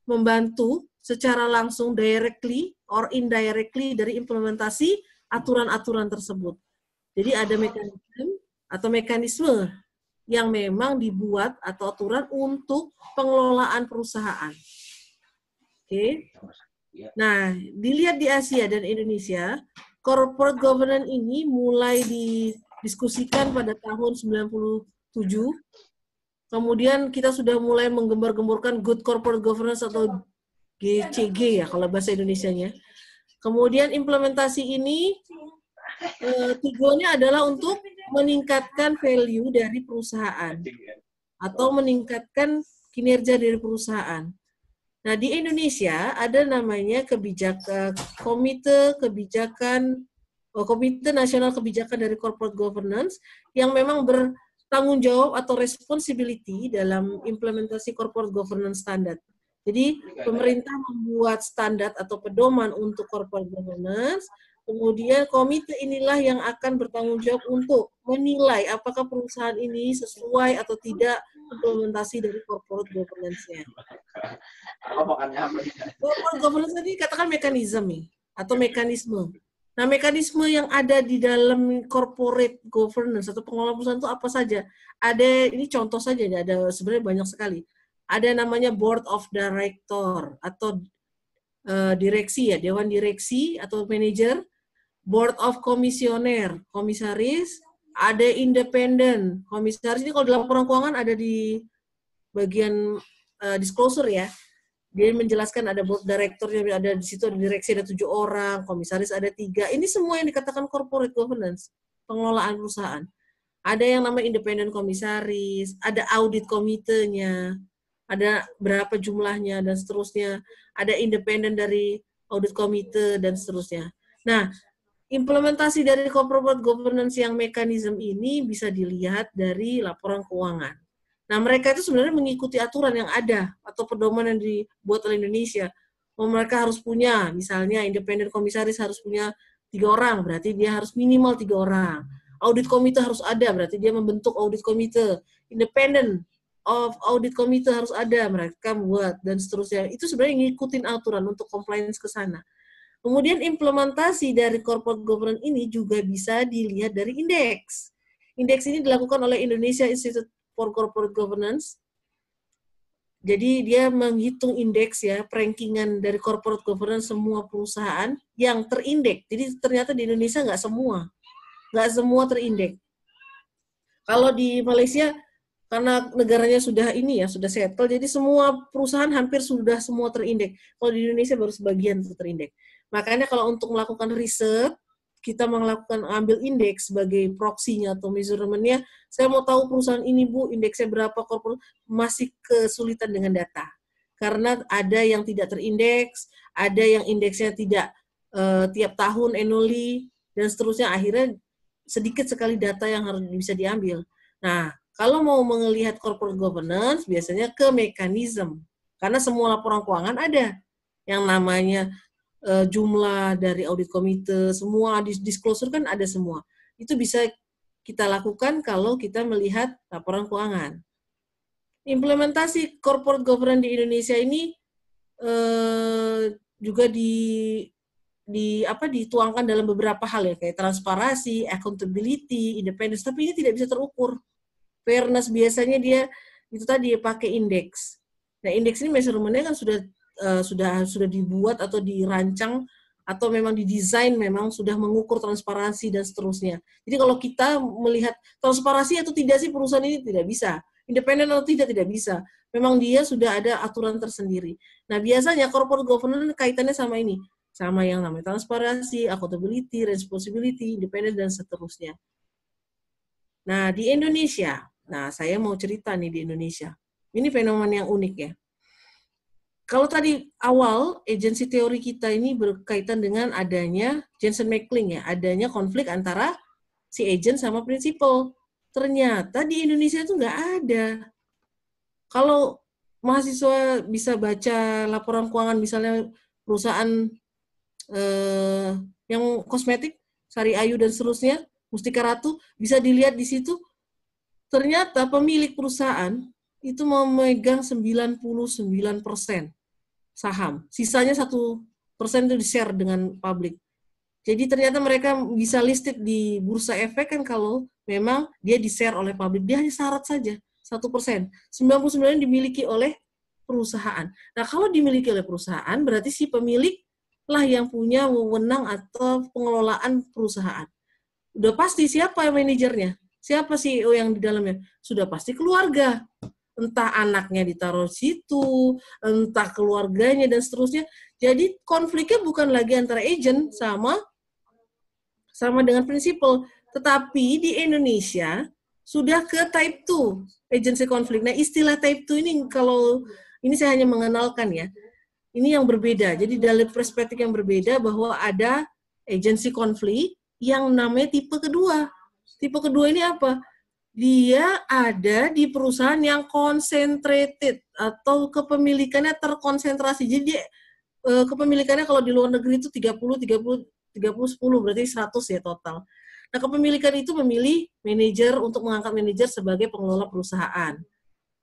membantu secara langsung directly or indirectly dari implementasi aturan-aturan tersebut. Jadi ada mekanisme yang memang dibuat atau aturan untuk pengelolaan perusahaan. Oke. Nah, dilihat di Asia dan Indonesia, corporate governance ini mulai didiskusikan pada tahun 97. Kemudian kita sudah mulai menggembar-gemborkan good corporate governance atau GCG ya kalau bahasa Indonesianya. Kemudian implementasi ini tujuannya adalah untuk meningkatkan value dari perusahaan atau meningkatkan kinerja dari perusahaan. Nah, di Indonesia ada namanya Komite Nasional Kebijakan dari Corporate Governance yang memang bertanggung jawab atau responsibility dalam implementasi corporate governance standard. Jadi pemerintah membuat standar atau pedoman untuk corporate governance, kemudian komite inilah yang akan bertanggung jawab untuk menilai apakah perusahaan ini sesuai atau tidak implementasi dari corporate governance-nya. Corporate governance tadi katakan mekanisme atau mekanisme. Nah, mekanisme yang ada di dalam corporate governance atau pengelolaan perusahaan itu apa saja? Ada, ini contoh saja, ada sebenarnya banyak sekali. Ada namanya board of director atau direksi ya, dewan direksi atau manajer, board of komisioner, komisaris, ada independen, komisaris ini kalau dalam laporan keuangan ada di bagian disclosure ya. Dia menjelaskan ada board directornya, ada di situ ada direksi ada 7 orang, komisaris ada 3. Ini semua yang dikatakan corporate governance, pengelolaan perusahaan. Ada yang namanya independent komisaris, ada audit komitenya, ada berapa jumlahnya, dan seterusnya. Ada independen dari audit komite, dan seterusnya. Nah, implementasi dari corporate governance yang mekanisme ini bisa dilihat dari laporan keuangan. Nah, mereka itu sebenarnya mengikuti aturan yang ada atau pedoman yang dibuat oleh Indonesia. Mereka harus punya, misalnya independen komisaris harus punya 3 orang, berarti dia harus minimal 3 orang. Audit komite harus ada, berarti dia membentuk audit komite. Independen of audit komite harus ada, mereka buat, dan seterusnya. Itu sebenarnya ngikutin aturan untuk compliance ke sana. Kemudian implementasi dari corporate governance ini juga bisa dilihat dari indeks. Indeks ini dilakukan oleh Indonesia Institute for Corporate Governance. Jadi dia menghitung indeks ya, rankingan dari corporate governance semua perusahaan yang terindeks. Jadi ternyata di Indonesia nggak semua terindeks. Kalau di Malaysia, karena negaranya sudah ini ya, sudah settle, jadi semua perusahaan hampir sudah semua terindeks. Kalau di Indonesia baru sebagian terindeks. Makanya kalau untuk melakukan riset, kita melakukan ambil indeks sebagai proksinya atau measurementnya. Saya mau tahu perusahaan ini Bu, indeksnya berapa, corporate, masih kesulitan dengan data. Karena ada yang tidak terindeks, ada yang indeksnya tidak tiap tahun annually, dan seterusnya. Akhirnya sedikit sekali data yang harus bisa diambil. Nah, kalau mau melihat corporate governance, biasanya ke mekanisme. Karena semua laporan keuangan ada. Yang namanya jumlah dari audit komite, semua disclosure kan ada semua. Itu bisa kita lakukan kalau kita melihat laporan keuangan. Implementasi corporate governance di Indonesia ini juga dituangkan dalam beberapa hal ya, kayak transparansi, accountability, independence, tapi ini tidak bisa terukur. Fairness biasanya dia itu tadi pakai indeks. Nah, indeks ini measurementnya kan sudah dibuat atau dirancang atau memang didesain memang sudah mengukur transparansi dan seterusnya. Jadi kalau kita melihat transparansi atau tidak sih perusahaan ini tidak bisa. Independen atau tidak bisa. Memang dia sudah ada aturan tersendiri. Nah, biasanya corporate governance kaitannya sama ini. Sama yang namanya transparansi, accountability, responsibility, independen, dan seterusnya. Nah, di Indonesia, saya mau cerita nih di Indonesia. Ini fenomena yang unik ya. Kalau tadi awal, agensi teori kita ini berkaitan dengan adanya Jensen-Mackling ya, adanya konflik antara si agent sama prinsipal. Ternyata di Indonesia itu nggak ada. Kalau mahasiswa bisa baca laporan keuangan misalnya perusahaan yang kosmetik, Sari Ayu dan seterusnya, Mustika Ratu, bisa dilihat di situ, ternyata pemilik perusahaan itu memegang 99% saham. Sisanya 1% itu di-share dengan publik. Jadi ternyata mereka bisa listed di bursa efek kan kalau memang dia di-share oleh publik. Dia hanya syarat saja, 1%. 99% dimiliki oleh perusahaan. Nah, kalau dimiliki oleh perusahaan, berarti si pemilik lah yang punya wewenang atau pengelolaan perusahaan. Udah pasti siapa manajernya? Siapa CEO yang di dalamnya? Sudah pasti keluarga. Entah anaknya ditaruh situ, entah keluarganya, dan seterusnya. Jadi konfliknya bukan lagi antara agent sama dengan prinsipal. Tetapi di Indonesia sudah ke type 2, agency konflik. Nah, istilah type 2 ini, kalau ini saya hanya mengenalkan ya, ini yang berbeda. Jadi dari perspektif yang berbeda bahwa ada agency konflik yang namanya tipe kedua. Tipe kedua ini apa? Dia ada di perusahaan yang concentrated atau kepemilikannya terkonsentrasi. Jadi kepemilikannya kalau di luar negeri itu 30, 10, berarti 100 ya total. Nah, kepemilikan itu memilih manajer untuk mengangkat manajer sebagai pengelola perusahaan.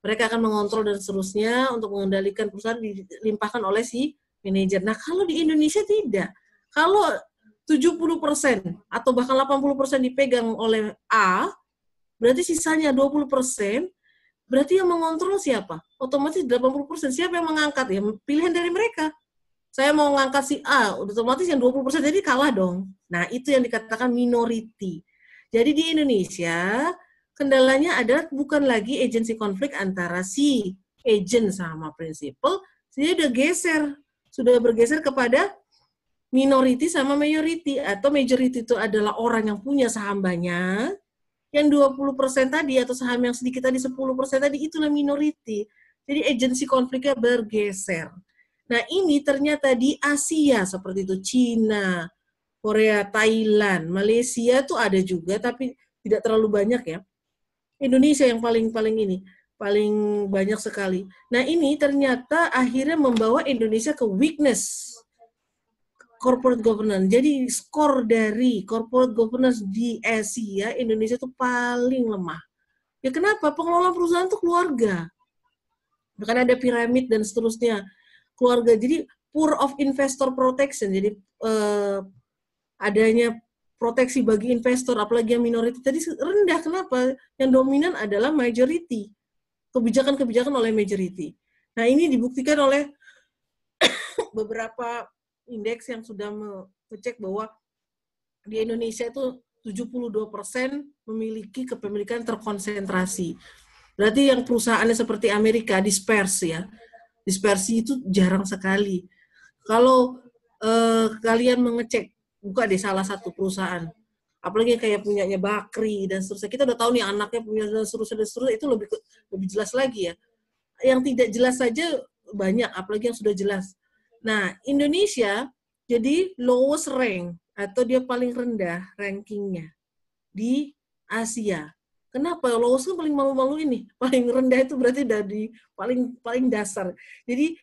Mereka akan mengontrol dan seterusnya untuk mengendalikan perusahaan dilimpahkan oleh si manajer. Nah, kalau di Indonesia tidak. Kalau 70% atau bahkan 80% dipegang oleh A, berarti sisanya 20%, berarti yang mengontrol siapa? Otomatis 80%. Siapa yang mengangkat? Ya pilihan dari mereka. Saya mau ngangkat si A, otomatis yang 20% jadi kalah dong. Nah, itu yang dikatakan minority. Jadi di Indonesia, kendalanya adalah bukan lagi agency konflik antara si agent sama prinsipal, dia sudah bergeser kepada minority sama majority, atau majority itu adalah orang yang punya saham banyak, Yang 20% tadi atau saham yang sedikit tadi 10% tadi itulah minority. Jadi agensi konfliknya bergeser. Nah ini ternyata di Asia seperti itu, Cina, Korea, Thailand, Malaysia tuh ada juga tapi tidak terlalu banyak ya. Indonesia yang paling banyak sekali. Nah ini ternyata akhirnya membawa Indonesia ke weakness corporate governance. Jadi skor dari corporate governance di Asia, Indonesia itu paling lemah. Ya kenapa? Pengelola perusahaan itu keluarga. Bahkan ada piramid dan seterusnya. Keluarga. Jadi poor of investor protection. Jadi adanya proteksi bagi investor, apalagi yang minority tadi rendah. Kenapa? Yang dominan adalah majority. Kebijakan-kebijakan oleh majority. Nah ini dibuktikan oleh beberapa indeks yang sudah mengecek bahwa di Indonesia itu 72% memiliki kepemilikan terkonsentrasi. Berarti yang perusahaannya seperti Amerika dispersi ya. Dispersi itu jarang sekali. Kalau kalian mengecek, buka deh salah satu perusahaan, apalagi kayak punyanya Bakri dan seterusnya, kita udah tahu nih anaknya punya dan seterusnya, itu lebih jelas lagi ya. Yang tidak jelas saja banyak, apalagi yang sudah jelas. Nah, Indonesia jadi lowest rank atau dia paling rendah rankingnya di Asia. Kenapa? Lowest kan paling malu-malu ini. Paling rendah itu berarti dari paling dasar. Jadi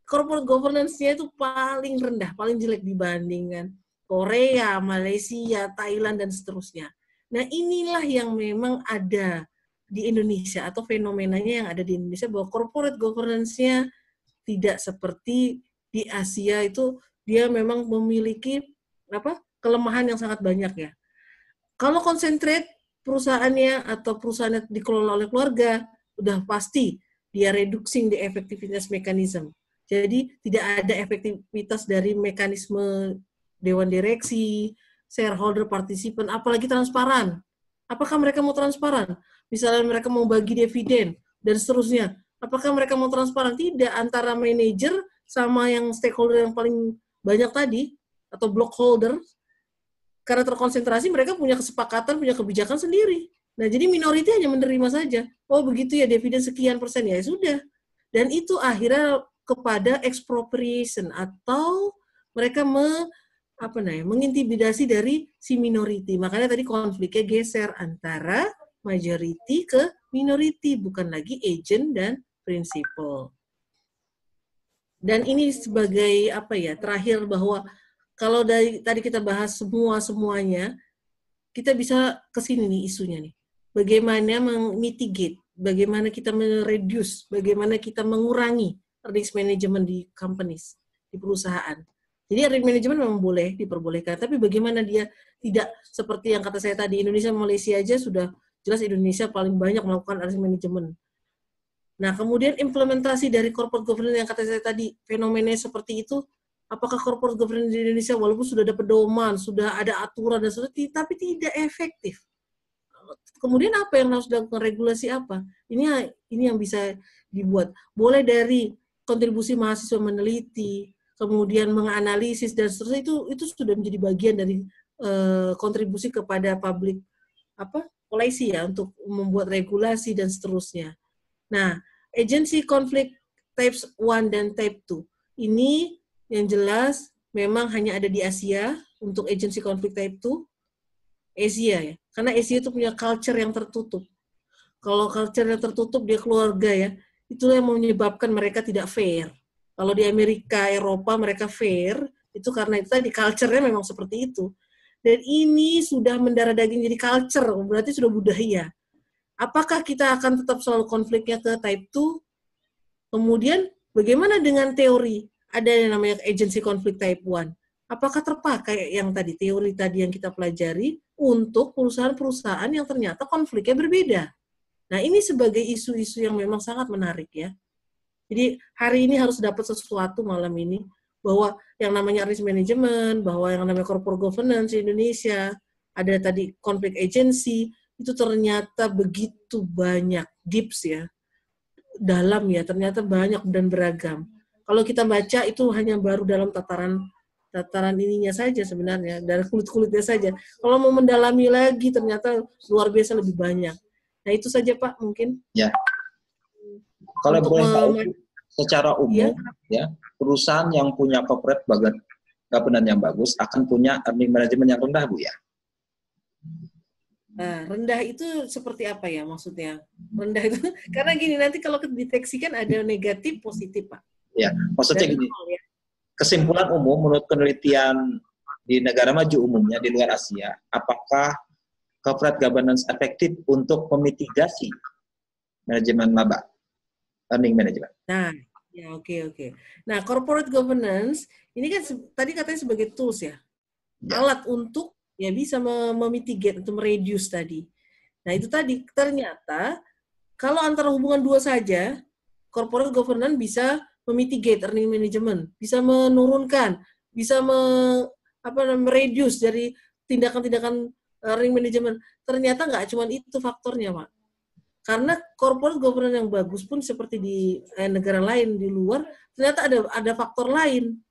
corporate governance-nya itu paling rendah, paling jelek dibandingkan Korea, Malaysia, Thailand, dan seterusnya. Nah, inilah yang memang ada di Indonesia atau fenomenanya yang ada di Indonesia bahwa corporate governance-nya tidak seperti di Asia itu dia memang memiliki kelemahan yang sangat banyak ya. Kalau concentrate perusahaannya atau perusahaannya dikelola oleh keluarga, udah pasti dia reducing the effectiveness mechanism. Jadi tidak ada efektivitas dari mekanisme dewan direksi, shareholder participant, apalagi transparan. Apakah mereka mau transparan? Misalnya mereka mau bagi dividen dan seterusnya. Apakah mereka mau transparan? Tidak, antara manajer sama yang stakeholder yang paling banyak tadi, atau blockholder, karena terkonsentrasi mereka punya kesepakatan, punya kebijakan sendiri. Nah, jadi minority hanya menerima saja. Oh, begitu ya, dividen sekian persen, ya sudah. Dan itu akhirnya kepada expropriation, atau mereka mengintimidasi dari si minority. Makanya tadi konfliknya geser antara majority ke minority, bukan lagi agent dan principal. Dan ini sebagai terakhir bahwa kalau dari tadi kita bahas semuanya, kita bisa ke sini nih isunya nih. Bagaimana mitigate, bagaimana kita mereduce, bagaimana kita mengurangi risk management di companies, di perusahaan. Jadi risk management memang boleh diperbolehkan, tapi bagaimana dia tidak seperti yang kata saya tadi, Indonesia, Malaysia aja sudah jelas Indonesia paling banyak melakukan risk management. Nah, kemudian implementasi dari corporate governance yang kata saya tadi, fenomenanya seperti itu, apakah corporate governance di Indonesia walaupun sudah ada pedoman, sudah ada aturan dan sebagainya, tapi tidak efektif. Kemudian apa yang harus dilakukan, regulasi apa? Ini yang bisa dibuat. Boleh dari kontribusi mahasiswa meneliti, kemudian menganalisis dan seterusnya, itu sudah menjadi bagian dari kontribusi kepada public policy ya, untuk membuat regulasi dan seterusnya. Nah, agency conflict types 1 dan type 2 ini yang jelas memang hanya ada di Asia untuk agency conflict type 2, Asia ya. Karena Asia itu punya culture yang tertutup. Kalau culture yang tertutup, dia keluarga ya, itulah yang menyebabkan mereka tidak fair. Kalau di Amerika, Eropa mereka fair, itu karena itu tadi culture-nya memang seperti itu. Dan ini sudah mendarah daging jadi culture, berarti sudah budaya. Apakah kita akan tetap selalu konfliknya ke type 2? Kemudian bagaimana dengan teori? Ada yang namanya agency conflict type 1. Apakah terpakai yang tadi, teori tadi yang kita pelajari untuk perusahaan-perusahaan yang ternyata konfliknya berbeda? Nah, ini sebagai isu-isu yang memang sangat menarik ya. Jadi hari ini harus dapat sesuatu malam ini, bahwa yang namanya risk management, bahwa yang namanya corporate governance di Indonesia, ada tadi conflict agency, itu ternyata begitu banyak, deeps ya, dalam ya, ternyata banyak dan beragam. Kalau kita baca itu hanya baru dalam tataran dataran ininya saja sebenarnya, dari kulit-kulitnya saja. Kalau mau mendalami lagi ternyata luar biasa lebih banyak. Nah itu saja Pak mungkin. Ya. Kalau Untuk boleh tahu, secara umum ya perusahaan yang punya corporate governance yang bagus akan punya earning management yang rendah, Bu ya. Nah, rendah itu seperti apa ya maksudnya? Rendah itu karena gini, nanti kalau deteksi kan ada negatif positif Pak. Ya, maksudnya Dan gini. ya. Kesimpulan umum menurut penelitian di negara maju umumnya di luar Asia, apakah corporate governance efektif untuk memitigasi manajemen laba, earning management? Nah, ya oke. Nah, corporate governance ini kan tadi katanya sebagai tools ya, alat untuk ya bisa memitigate atau mereduce tadi. Nah, itu tadi ternyata kalau antara hubungan dua saja, corporate governance bisa memitigate earning management, bisa menurunkan, bisa mereduce dari tindakan-tindakan earning management. Ternyata nggak cuma itu faktornya, Pak. Karena corporate governance yang bagus pun seperti di negara lain di luar, ternyata ada faktor lain.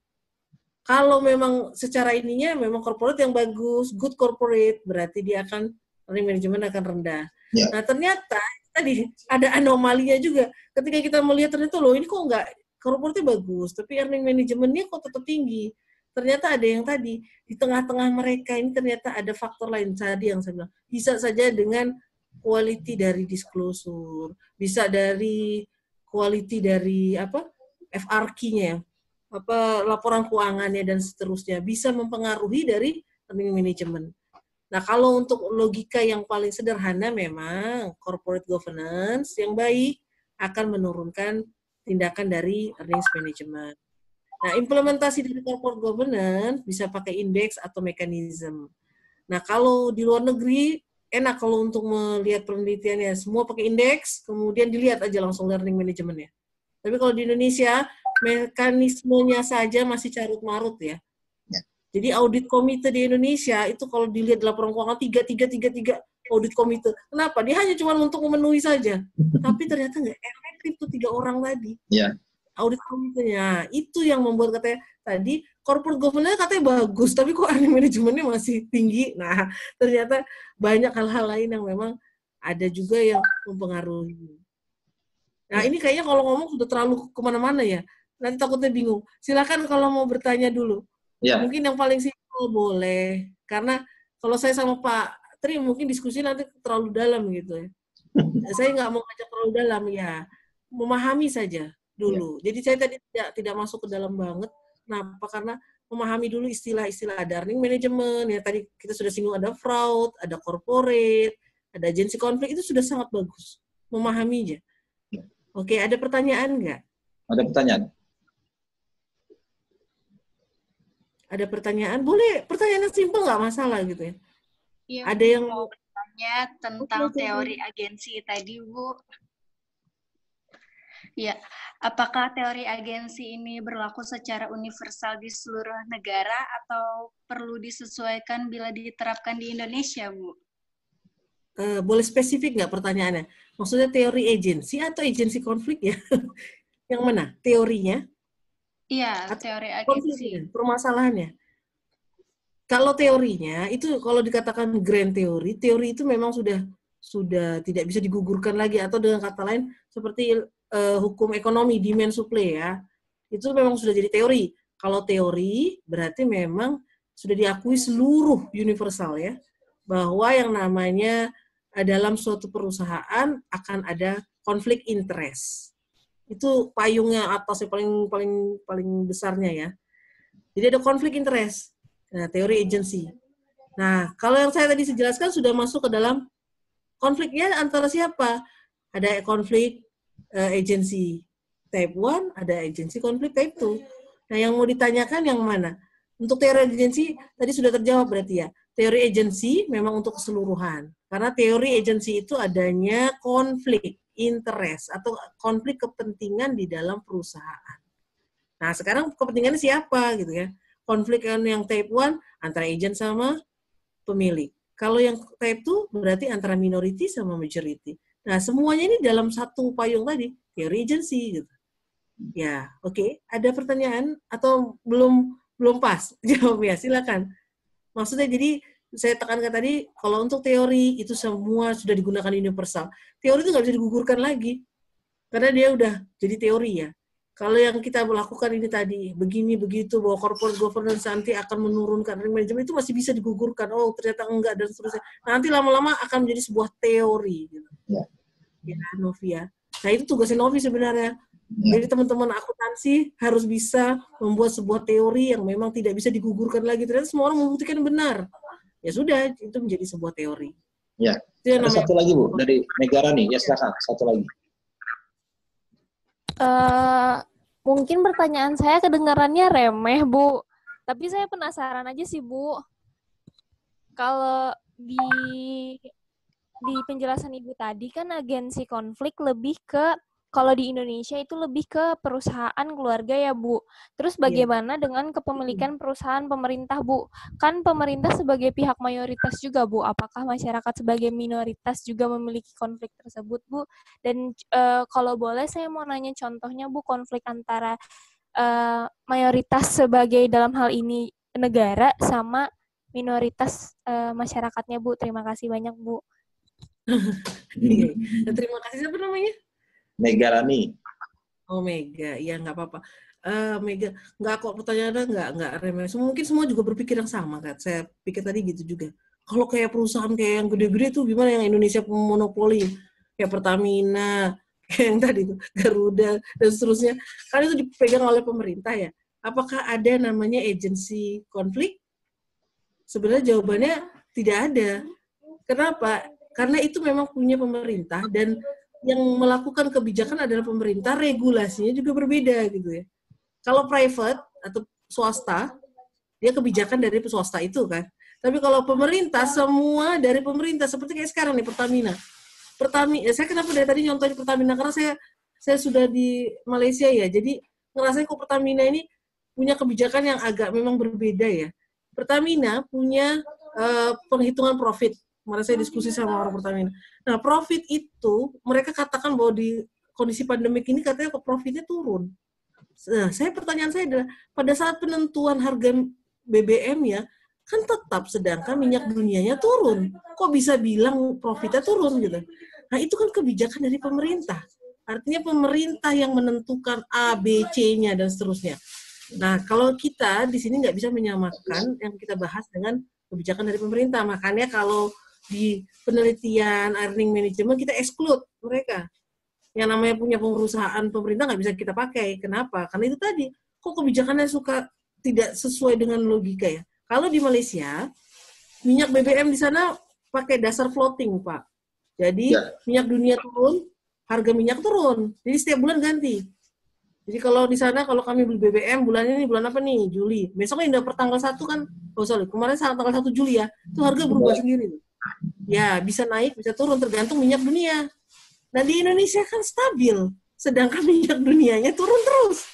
Kalau memang secara ininya memang corporate yang bagus, good corporate, berarti dia akan earning management akan rendah. Ya. Nah ternyata tadi ada anomalinya juga. Ketika kita melihat ternyata loh ini kok nggak corporate bagus, tapi earning manajemennya kok tetap tinggi. Ternyata ada yang tadi di tengah-tengah mereka ini ternyata ada faktor lain tadi yang saya bilang. Bisa saja dengan quality dari disclosure, bisa dari quality dari FRQ-nya, laporan keuangannya dan seterusnya, bisa mempengaruhi dari earning management. Nah, kalau untuk logika yang paling sederhana memang corporate governance yang baik akan menurunkan tindakan dari earnings management. Nah, implementasi dari corporate governance bisa pakai indeks atau mekanisme. Nah, kalau di luar negeri enak kalau untuk melihat penelitiannya semua pakai indeks, kemudian dilihat aja langsung earning manajemennya. Tapi kalau di Indonesia mekanismenya saja masih carut-marut ya. Jadi audit komite di Indonesia itu kalau dilihat laporan keuangan 3 audit komite. Kenapa? Dia hanya cuma untuk memenuhi saja. Tapi ternyata nggak efektif tuh 3 orang tadi. Ya. Audit komitenya. Itu yang membuat katanya tadi corporate governance katanya bagus, tapi kok earning manajemennya masih tinggi. Nah, ternyata banyak hal-hal lain yang memang ada juga yang mempengaruhi. Nah, ini kayaknya kalau ngomong sudah terlalu kemana-mana ya. Nanti takutnya bingung. Silakan kalau mau bertanya dulu. Ya. Mungkin yang paling simpel boleh. Karena kalau saya sama Pak Tri mungkin diskusi nanti terlalu dalam gitu ya. Saya nggak mau ngajak terlalu dalam ya. Memahami saja dulu. Jadi saya tadi tidak masuk ke dalam banget. Kenapa? Karena memahami dulu istilah-istilah ada earning management, ya tadi kita sudah singgung ada fraud, ada corporate, ada agency konflik, itu sudah sangat bagus. Memahaminya. Oke, ada pertanyaan nggak? Ada pertanyaan? Ada pertanyaan? Boleh, pertanyaan yang simpel nggak masalah gitu ya. Iya, ada yang mau bertanya tentang teori agensi tadi, Bu. Ya, apakah teori agensi ini berlaku secara universal di seluruh negara atau perlu disesuaikan bila diterapkan di Indonesia, Bu? Boleh spesifik nggak pertanyaannya? Maksudnya teori agensi atau agensi konflik ya? Yang mana? Teorinya? Iya, teori agensi. Permasalahannya. Kalau teorinya, itu kalau dikatakan grand teori itu memang sudah tidak bisa digugurkan lagi, atau dengan kata lain seperti hukum ekonomi demand supply ya, itu memang sudah jadi teori. Kalau teori berarti memang sudah diakui seluruh universal ya, bahwa yang namanya dalam suatu perusahaan akan ada konflik interest. Itu payungnya atasnya paling besarnya ya. Jadi ada konflik interest. Nah, teori agency. Nah, kalau yang saya tadi jelaskan sudah masuk ke dalam konfliknya antara siapa? Ada konflik agency type 1, ada agency konflik type 2. Nah, yang mau ditanyakan yang mana? Untuk teori agency tadi sudah terjawab berarti ya. Teori agency memang untuk keseluruhan. Karena teori agency itu adanya konflik interest atau konflik kepentingan di dalam perusahaan. Nah, sekarang kepentingannya siapa gitu ya? Konflik yang type 1 antara agent sama pemilik. Kalau yang type 2 berarti antara minority sama majority. Nah, semuanya ini dalam satu payung tadi, teori agency gitu. Ya, oke. Ada pertanyaan atau belum Belum pas jawabnya, silakan. Maksudnya jadi saya tekankan tadi, kalau untuk teori itu semua sudah digunakan universal. Teori itu nggak bisa digugurkan lagi, karena dia udah jadi teori ya. Kalau yang kita melakukan ini tadi, begini, begitu, bahwa corporate governance nanti akan menurunkan manajemen, itu masih bisa digugurkan. Oh, ternyata enggak, dan seterusnya. Nanti lama-lama akan menjadi sebuah teori. Gitu. Ya, Novia. Nah, itu tugasnya Novi sebenarnya. Jadi teman-teman akuntansi harus bisa membuat sebuah teori yang memang tidak bisa digugurkan lagi. Ternyata semua orang membuktikan benar. Ya sudah, itu menjadi sebuah teori. Ya. Itu Ada satu lagi Bu dari negara nih. Ya silakan, satu lagi. Mungkin pertanyaan saya kedengarannya remeh, Bu. Tapi saya penasaran aja sih, Bu. Kalau di penjelasan Ibu tadi kan agensi konflik lebih ke, kalau di Indonesia itu lebih ke perusahaan keluarga ya, Bu. Terus bagaimana dengan kepemilikan perusahaan pemerintah, Bu? Kan pemerintah sebagai pihak mayoritas juga, Bu. Apakah masyarakat sebagai minoritas juga memiliki konflik tersebut, Bu? Dan kalau boleh saya mau nanya contohnya, Bu, konflik antara mayoritas sebagai dalam hal ini negara sama minoritas masyarakatnya, Bu. Terima kasih banyak, Bu. Terima kasih. Siapa namanya? Mega Rani. Oh, Mega. Ya, nggak apa-apa. Mega, nggak kok, pertanyaannya nggak remeh. Mungkin semua juga berpikir yang sama, kan? Saya pikir tadi gitu juga. Kalau kayak perusahaan kayak yang gede-gede tuh gimana, yang Indonesia monopoli? Kayak Pertamina, kayak yang tadi tuh, Garuda, dan seterusnya. Kan itu dipegang oleh pemerintah ya. Apakah ada namanya agensi konflik? Sebenarnya jawabannya tidak ada. Kenapa? Karena itu memang punya pemerintah, dan yang melakukan kebijakan adalah pemerintah, regulasinya juga berbeda gitu ya. Kalau private atau swasta, dia kebijakan dari swasta itu kan. Tapi kalau pemerintah, semua dari pemerintah, seperti kayak sekarang nih Pertamina. Saya kenapa dari tadi nyontohin Pertamina, karena saya sudah di Malaysia ya, jadi ngerasain kok Pertamina ini punya kebijakan yang agak memang berbeda ya. Pertamina punya penghitungan profit. Kemarin saya diskusi sama orang Pertamina. Nah, profit itu, mereka katakan bahwa di kondisi pandemik ini katanya kok profitnya turun. Nah, pertanyaan saya adalah, pada saat penentuan harga BBM ya, kan tetap sedangkan minyak dunianya turun. Kok bisa bilang profitnya turun gitu? Nah, itu kan kebijakan dari pemerintah. Artinya pemerintah yang menentukan A, B, C-nya, dan seterusnya. Nah, kalau kita di sini nggak bisa menyamakan yang kita bahas dengan kebijakan dari pemerintah. Makanya kalau di penelitian earning management kita exclude mereka. Yang namanya punya perusahaan pemerintah nggak bisa kita pakai. Kenapa? Karena itu tadi, kok kebijakannya suka tidak sesuai dengan logika ya. Kalau di Malaysia, minyak BBM di sana pakai dasar floating, Pak. Jadi minyak dunia turun, harga minyak turun. Jadi setiap bulan ganti. Jadi kalau di sana, kalau kami beli BBM, bulan ini, bulan apa nih? Juli. Besoknya udah per tanggal 1 kan, kemarin tanggal 1 Juli ya, itu harga berubah sendiri. Ya, bisa naik, bisa turun, tergantung minyak dunia. Nah, di Indonesia kan stabil, sedangkan minyak dunianya turun terus.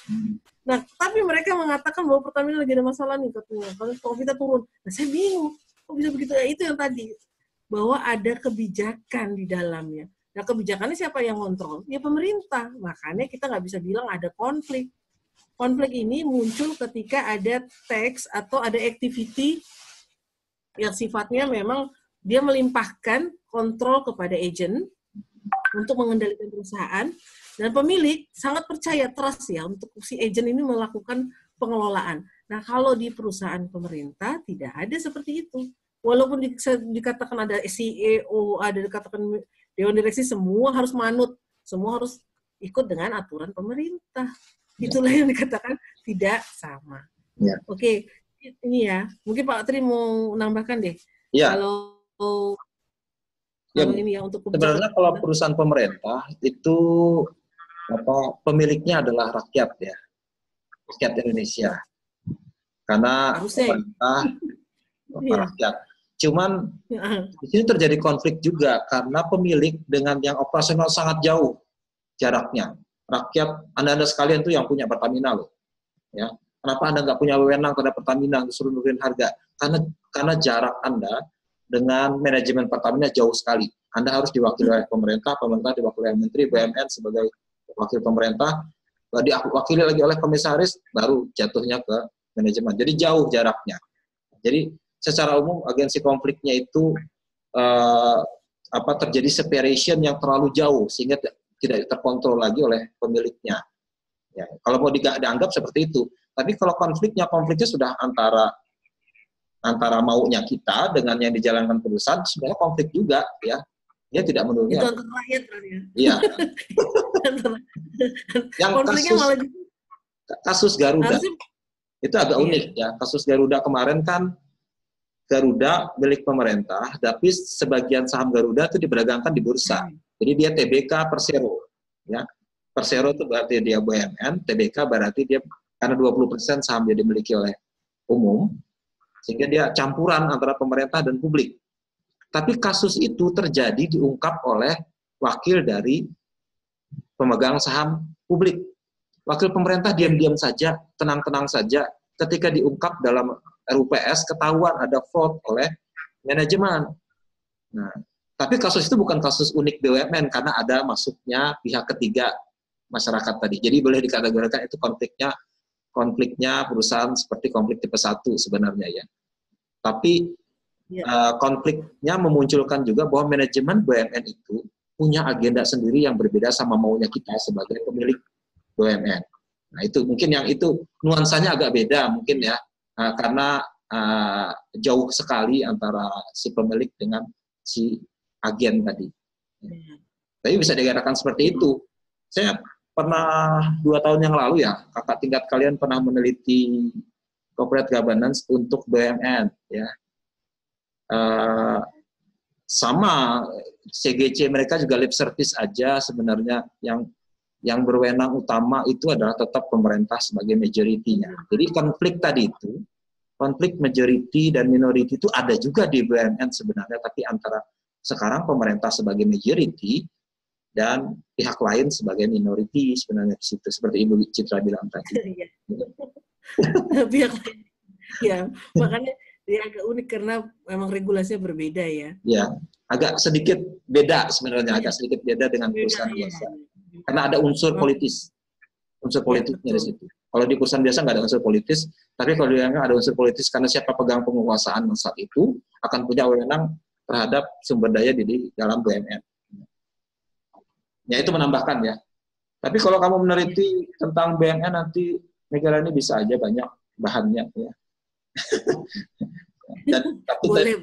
Nah, tapi mereka mengatakan bahwa Pertamina lagi ada masalah nih, katanya. Kalau profitnya turun. Nah, saya bingung. Kok bisa begitu? Ya, itu yang tadi. Bahwa ada kebijakan di dalamnya. Nah, kebijakannya siapa yang kontrol? Ya, pemerintah. Makanya kita nggak bisa bilang ada konflik. Konflik ini muncul ketika ada tax atau ada activity yang sifatnya memang dia melimpahkan kontrol kepada agent untuk mengendalikan perusahaan, dan pemilik sangat percaya, trust ya, untuk si agent ini melakukan pengelolaan. Nah, kalau di perusahaan pemerintah tidak ada seperti itu. Walaupun dikatakan ada CEO, ada dikatakan dewan direksi, semua harus manut, semua harus ikut dengan aturan pemerintah. Itulah yang dikatakan tidak sama. Ya. Oke, ini ya. Mungkin Pak Tri mau nambahkan deh. Ya. Kalau ini ya, untuk sebenarnya kalau perusahaan pemerintah itu pemiliknya adalah rakyat ya, rakyat Indonesia. Karena pemerintah rakyat. Cuman di sini terjadi konflik juga karena pemilik dengan yang operasional sangat jauh jaraknya. Rakyat, Anda sekalian tuh yang punya Pertamina loh, ya. Kenapa Anda nggak punya wewenang terhadap Pertamina suruh nurunin harga? Karena jarak Anda dengan manajemen Pertamina jauh sekali. Anda harus diwakili oleh pemerintah, pemerintah diwakili oleh menteri, BUMN sebagai wakil pemerintah, diwakili lagi oleh komisaris, baru jatuhnya ke manajemen. Jadi jauh jaraknya. Jadi secara umum agensi konfliknya itu terjadi separation yang terlalu jauh sehingga tidak terkontrol lagi oleh pemiliknya. Ya, kalau mau dianggap seperti itu. Tapi kalau konfliknya sudah antara maunya kita dengan yang dijalankan perusahaan, sebenarnya konflik juga, ya. Dia tidak menurutnya. Itu antara rakyat kan ya? Iya. Yang konfliknya malah kasus Garuda harusnya, itu agak unik ya. Kasus Garuda kemarin kan Garuda milik pemerintah, tapi sebagian saham Garuda itu diperdagangkan di bursa. Jadi dia TBK Persero, ya. Persero itu berarti dia BUMN, TBK berarti dia karena 20% saham dia dimiliki oleh umum, sehingga dia campuran antara pemerintah dan publik. Tapi kasus itu terjadi diungkap oleh wakil dari pemegang saham publik. Wakil pemerintah diam-diam saja, tenang-tenang saja. Ketika diungkap dalam RUPS, ketahuan ada fraud oleh manajemen. Nah, tapi kasus itu bukan kasus unik BUMN karena ada masuknya pihak ketiga masyarakat tadi. Jadi boleh dikategorikan itu konfliknya perusahaan seperti konflik tipe 1 sebenarnya ya. Tapi konfliknya memunculkan juga bahwa manajemen BUMN itu punya agenda sendiri yang berbeda sama maunya kita sebagai pemilik BUMN. Nah itu mungkin yang itu nuansanya agak beda mungkin ya, karena jauh sekali antara si pemilik dengan si agen tadi. Tapi bisa dikatakan seperti itu. Saya pernah 2 tahun yang lalu ya, kakak tingkat kalian pernah meneliti corporate governance untuk BUMN ya. Sama CGC mereka juga lip service aja sebenarnya, yang berwenang utama itu adalah tetap pemerintah sebagai majority-nya. Jadi konflik tadi itu, konflik majority dan minority itu ada juga di BUMN sebenarnya, tapi antara sekarang pemerintah sebagai majority dan pihak lain sebagai minority sebenarnya di situ, seperti Ibu Citra bilang tadi. Pihak lain. Ya, makanya dia agak unik karena memang regulasinya berbeda ya. Ya, agak sedikit beda sebenarnya, agak sedikit beda dengan perusahaan biasa. Karena ada unsur politis, unsur politiknya di situ. Kalau di perusahaan biasa nggak ada unsur politis, tapi kalau di ada unsur politis karena siapa pegang penguasaan saat itu akan punya wewenang terhadap sumber daya di dalam BUMN. Ya itu menambahkan ya. Tapi kalau kamu meneliti tentang BUMN nanti negara ini bisa aja banyak bahannya ya. Boleh.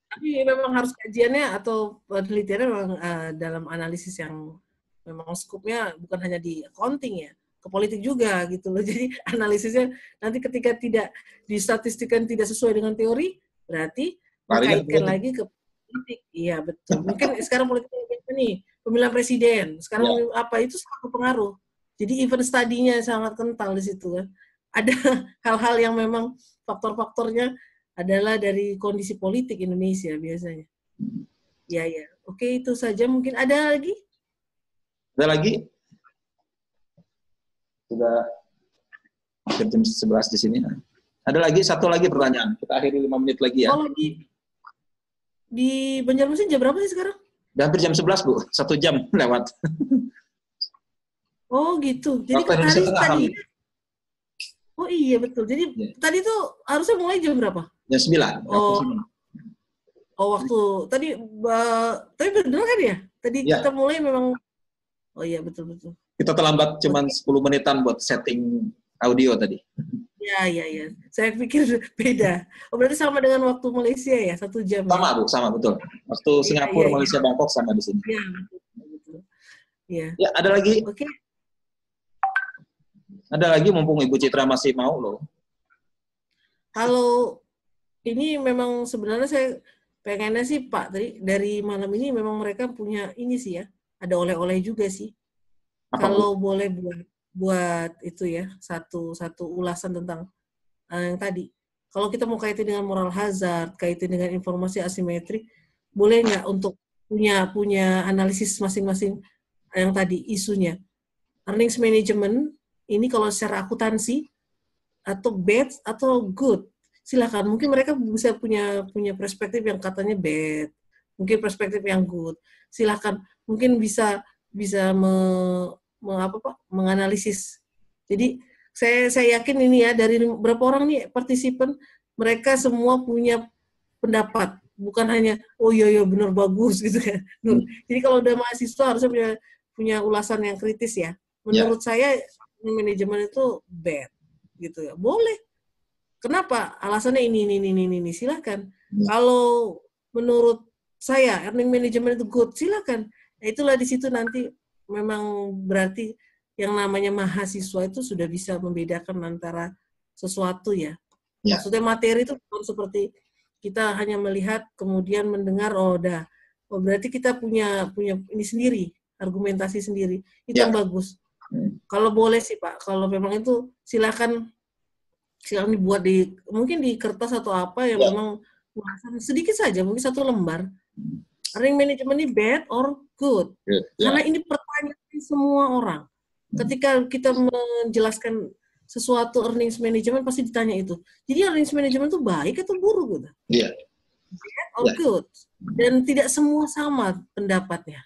Tapi memang harus kajiannya atau penelitiannya memang dalam analisis yang memang skupnya bukan hanya di accounting ya, ke politik juga gitu loh. Jadi analisisnya nanti ketika tidak distatistikkan tidak sesuai dengan teori, berarti dikaitkan lagi ke politik. Iya betul. Mungkin sekarang politik nih pemilihan presiden. Sekarang apa itu sangat berpengaruh. Jadi event study-nya sangat kental di situ kan. Ada hal-hal yang memang faktor-faktornya adalah dari kondisi politik Indonesia biasanya. Ya. Oke, itu saja. Mungkin ada lagi? Ada lagi? Sudah jam 11 di sini. Ada lagi, satu lagi pertanyaan. Kita akhiri 5 menit lagi ya. Kalau di Banjarmasin jam berapa sih sekarang? Hampir jam 11, Bu. 1 jam lewat. Oh, gitu. Jadi tadi oh iya betul. Jadi tadi tuh harusnya mulai jam berapa? Jam 9. Waktu tadi tapi benar kan ya? Tadi kita mulai memang. Oh iya betul. Kita terlambat cuman 10 menitan buat setting audio tadi. Iya. Saya pikir beda. Oh berarti sama dengan waktu Malaysia ya, 1 jam. Sama Bu, sama betul. Waktu Singapura, Malaysia, Bangkok sama di sini. Iya betul. Iya. Ya ada lagi? Oke. Ada lagi mumpung Ibu Citra masih mau loh. Kalau ini memang sebenarnya saya pengennya sih Pak dari malam ini memang mereka punya ini sih ya, ada oleh-oleh juga sih. Kalau boleh buat itu ya satu ulasan tentang yang tadi. Kalau kita mau kaitin dengan moral hazard, kaitin dengan informasi asimetrik, boleh nggak untuk punya analisis masing-masing yang tadi isunya. Earnings management ini kalau secara akuntansi atau bad atau good, silakan. Mungkin mereka bisa punya perspektif yang katanya bad, mungkin perspektif yang good. Silakan. Mungkin bisa menganalisis. Jadi saya yakin ini ya, dari berapa orang nih partisipan, mereka semua punya pendapat, bukan hanya oh iya benar bagus gitu kan. Jadi kalau udah mahasiswa harusnya punya ulasan yang kritis ya. Menurut saya manajemen itu bad gitu ya. Boleh. Kenapa? Alasannya ini. Silakan. Kalau menurut saya earning management itu good, silakan. Nah, itulah di situ nanti memang berarti yang namanya mahasiswa itu sudah bisa membedakan antara sesuatu ya. Maksudnya materi itu bukan seperti kita hanya melihat kemudian mendengar berarti kita punya ini sendiri, argumentasi sendiri. Itu yang bagus. Kalau boleh sih Pak, kalau memang itu silakan dibuat mungkin di kertas atau apa yang memang sedikit saja, mungkin 1 lembar. Earning management ini bad or good? Karena ini pertanyaan semua orang. Ketika kita menjelaskan sesuatu earnings management pasti ditanya itu. Jadi earnings management itu baik atau buruk gitu? Bad or good? Dan tidak semua sama pendapatnya.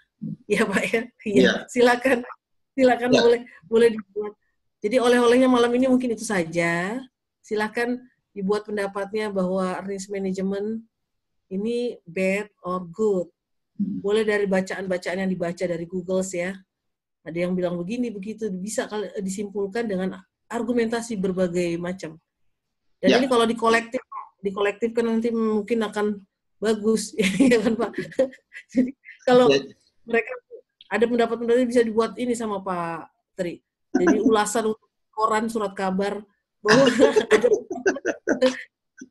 Ya Pak ya. Iya. Silakan boleh dibuat. Jadi oleh-olehnya malam ini mungkin itu saja. Silakan dibuat pendapatnya bahwa earnings management ini bad or good. Boleh dari bacaan-bacaan yang dibaca dari Google ya. Ada yang bilang begini, begitu. Bisa disimpulkan dengan argumentasi berbagai macam. Dan ini kalau dikolektifkan nanti mungkin akan bagus. Ya kan Pak? Jadi kalau mereka ada pendapat-pendapat bisa dibuat ini sama Pak Tri. Jadi ulasan koran, surat kabar, bahwa ada